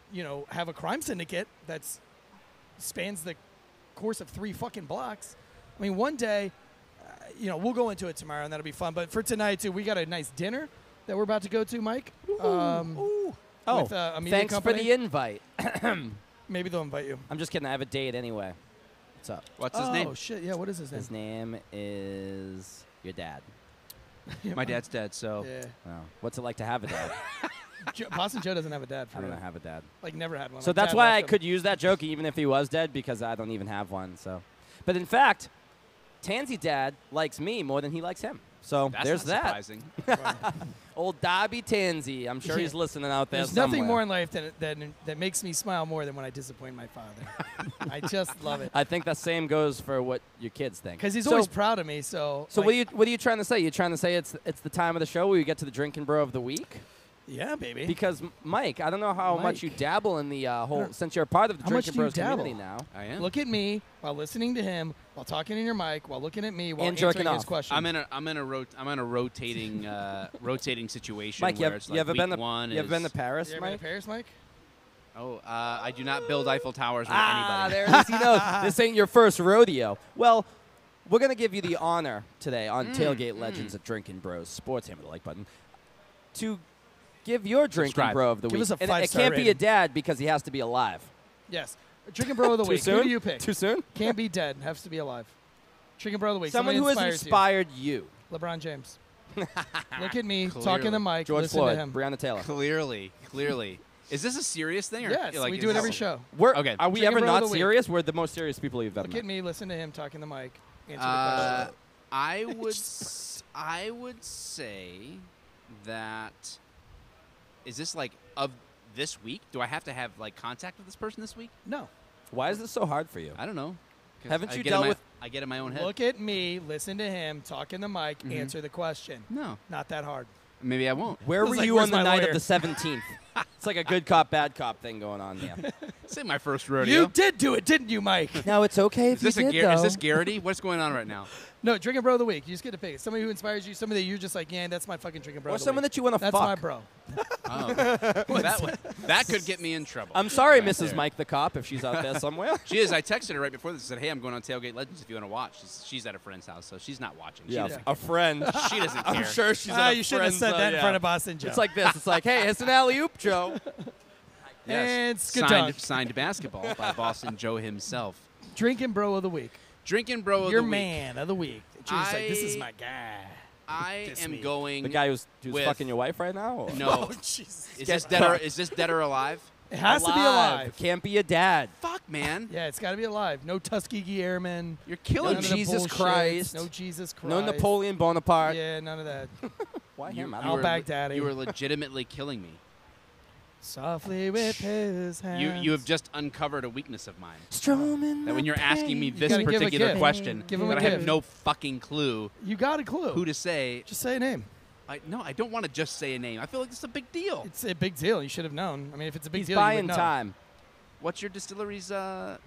have a crime syndicate that's spans the course of 3 fucking blocks. I mean, one day, we'll go into it tomorrow, and that'll be fun. But for tonight, too, we got a nice dinner that we're about to go to, Mike. Oh, with, a media thanks company. for the invite. Maybe they'll invite you. I'm just kidding. I have a date anyway. What's up? What's his Oh, name? shit. Yeah, what is his name? His name is your dad. My dad's dead, so. Yeah. Oh. What's it like to have a dad? Boston Joe doesn't have a dad for I don't real. have a dad. Like, never had one. So My that's dad why I left him. could use that joke even if he was dead because I don't even have one. So, but in fact, Tansy dad likes me more than he likes him. So That's there's not that. surprising. Old Dobby Tansy. I'm sure Yeah. he's listening out there. There's nothing somewhere. more in life that makes me smile more than when I disappoint my father. I just love it. I think the same goes for what your kids think. Because he's So- always proud of me. So So like, what are you trying to say? You trying to say it's the time of the show where you get to the drinking bro of the week? yeah, baby. Because Mike, I don't know how much you Mike. dabble in the whole since you're a part of the How much drinking do you bros community dabble? now. I am. Look at me while listening to him, while talking in your mic, while looking at me, while And jerking answering his off. question. I'm in a rotating rotating situation Mike, you where have, it's you like ever week been to one you ever been to is- Paris, You ever been Mike? to Paris, Mike? Oh, I do not build Eiffel Towers with Ah, anybody. there it is. You know, this ain't your first rodeo. Well, we're gonna give you the honor today on Tailgate Legends at Drinking Bros Sports. Hammer the like button to give your drinking Subscribe. bro of the Give week. us a And it 5-star can't be a rating. dad because he has to be alive. Yes. Drinking Bro of the Too Week. soon? Who do you pick? Too soon? Can't be dead. Has to be alive. Drinking Bro of the Week. Someone Somebody who has inspires inspired you. you. LeBron James. Look at me, Clearly. talking to Mike, George listen Floyd, to him. Breonna Taylor. Clearly. Is this a serious thing? Or Yes, like, we is do it this- every show. Okay. Are we Drinking ever bro of not the week. serious? We're the most serious people you've ever Look met. at me, listen to him, talking to Mike. Answer the question. I would say that is this like of this week? Do I have to have like contact with this person this week? No. Why is this so hard for you? I don't know. 'Cause Haven't I you get dealt in my- with- I get in my own head. Look at me, listen to him, talking to Mike, answer the question. No, Not that hard. maybe I won't. Where It was were like, you where's on the my night lawyer? of the 17th? It's like a good cop, bad cop thing going on here. This ain't my first rodeo. You did do it, didn't you, Mike? No, it's okay Is this is this Garrity? What's going on right now? No, Drinking Bro of the Week. You just get to pick it. Somebody who inspires you, somebody that you're just like, yeah, that's my fucking Drinking Bro Or of the someone Week. that you want to That's fuck. my bro. Oh, that could get me in trouble. I'm sorry, Right Mrs. there. Mike the cop, if she's out there somewhere. She is. I texted her right before this. I said, "Hey, I'm going on Tailgate Legends if you want to watch." She's at a friend's house, so she's not watching. She doesn't, a friend. she doesn't care. I'm sure she's at a You shouldn't have friend's, said that in yeah. front of Boston Joe. It's like this. It's like, hey, it's an alley-oop, Joe. And Signed skadunk. basketball by Boston Joe himself. Drinking Bro of the Week. Drinking bro of Your the week. man of the week. That you're just like, this is my guy. I Diss am me. going. The guy who's with- fucking your wife right now? Or? No. Oh, Jesus. Is this dead or alive? It has to be alive. Can't be a dad. Fuck, man. Yeah, it's got to be alive. No Tuskegee Airmen. You're killing None me. of the Jesus bullshit. Christ. No Jesus Christ. No Napoleon Bonaparte. Yeah, none of that. Why You- him? I you don't Al were- Baghdadi. You were legitimately killing me. Softly with his hands. You have just uncovered a weakness of mine. Strumming That when you're asking me this gotta give a particular gift. question, Give him that a I have gift. no fucking clue You got a clue. who to say. Just say a name. No, I don't want to just say a name. I feel like it's a big deal. It's a big deal. You should have known. I mean, if it's a big He's deal, you buying would know. time. What's your distillery's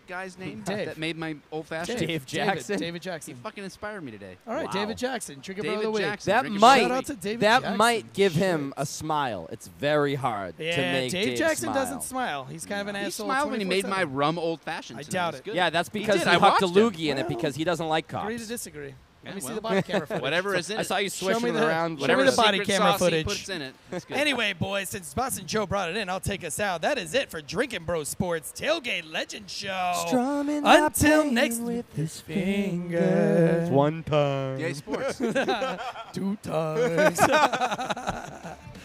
guy's name Dave. that made my old fashioned? Dave Jackson. David He Jackson. fucking inspired me today. All right, Wow. David Jackson. Drink David of the week. Jackson. That Drinking might bro of the Shout out to week. David that Jackson. might give him Shit. a smile. It's very hard to Yeah, make Dave Jackson smile. doesn't smile. He's kind of an He asshole. smiled when he made 24/7. my rum old fashioned. I doubt it. Yeah, that's because did. he I hucked a watched him. loogie in it because he doesn't like cops. Agree to disagree. Let me see well. the body camera footage. Whatever is in I it. saw you Show me swishing the- around. show me Whatever the body secret camera sauce he footage. puts in it. It's good. Anyway, boys, since Boston Joe brought it in, I'll take us out. That is it for Drinking Bro Sports Tailgate Legend Show. Strumming Until my pain next with his fingers. fingers. One time. Yay, sports. 2 times.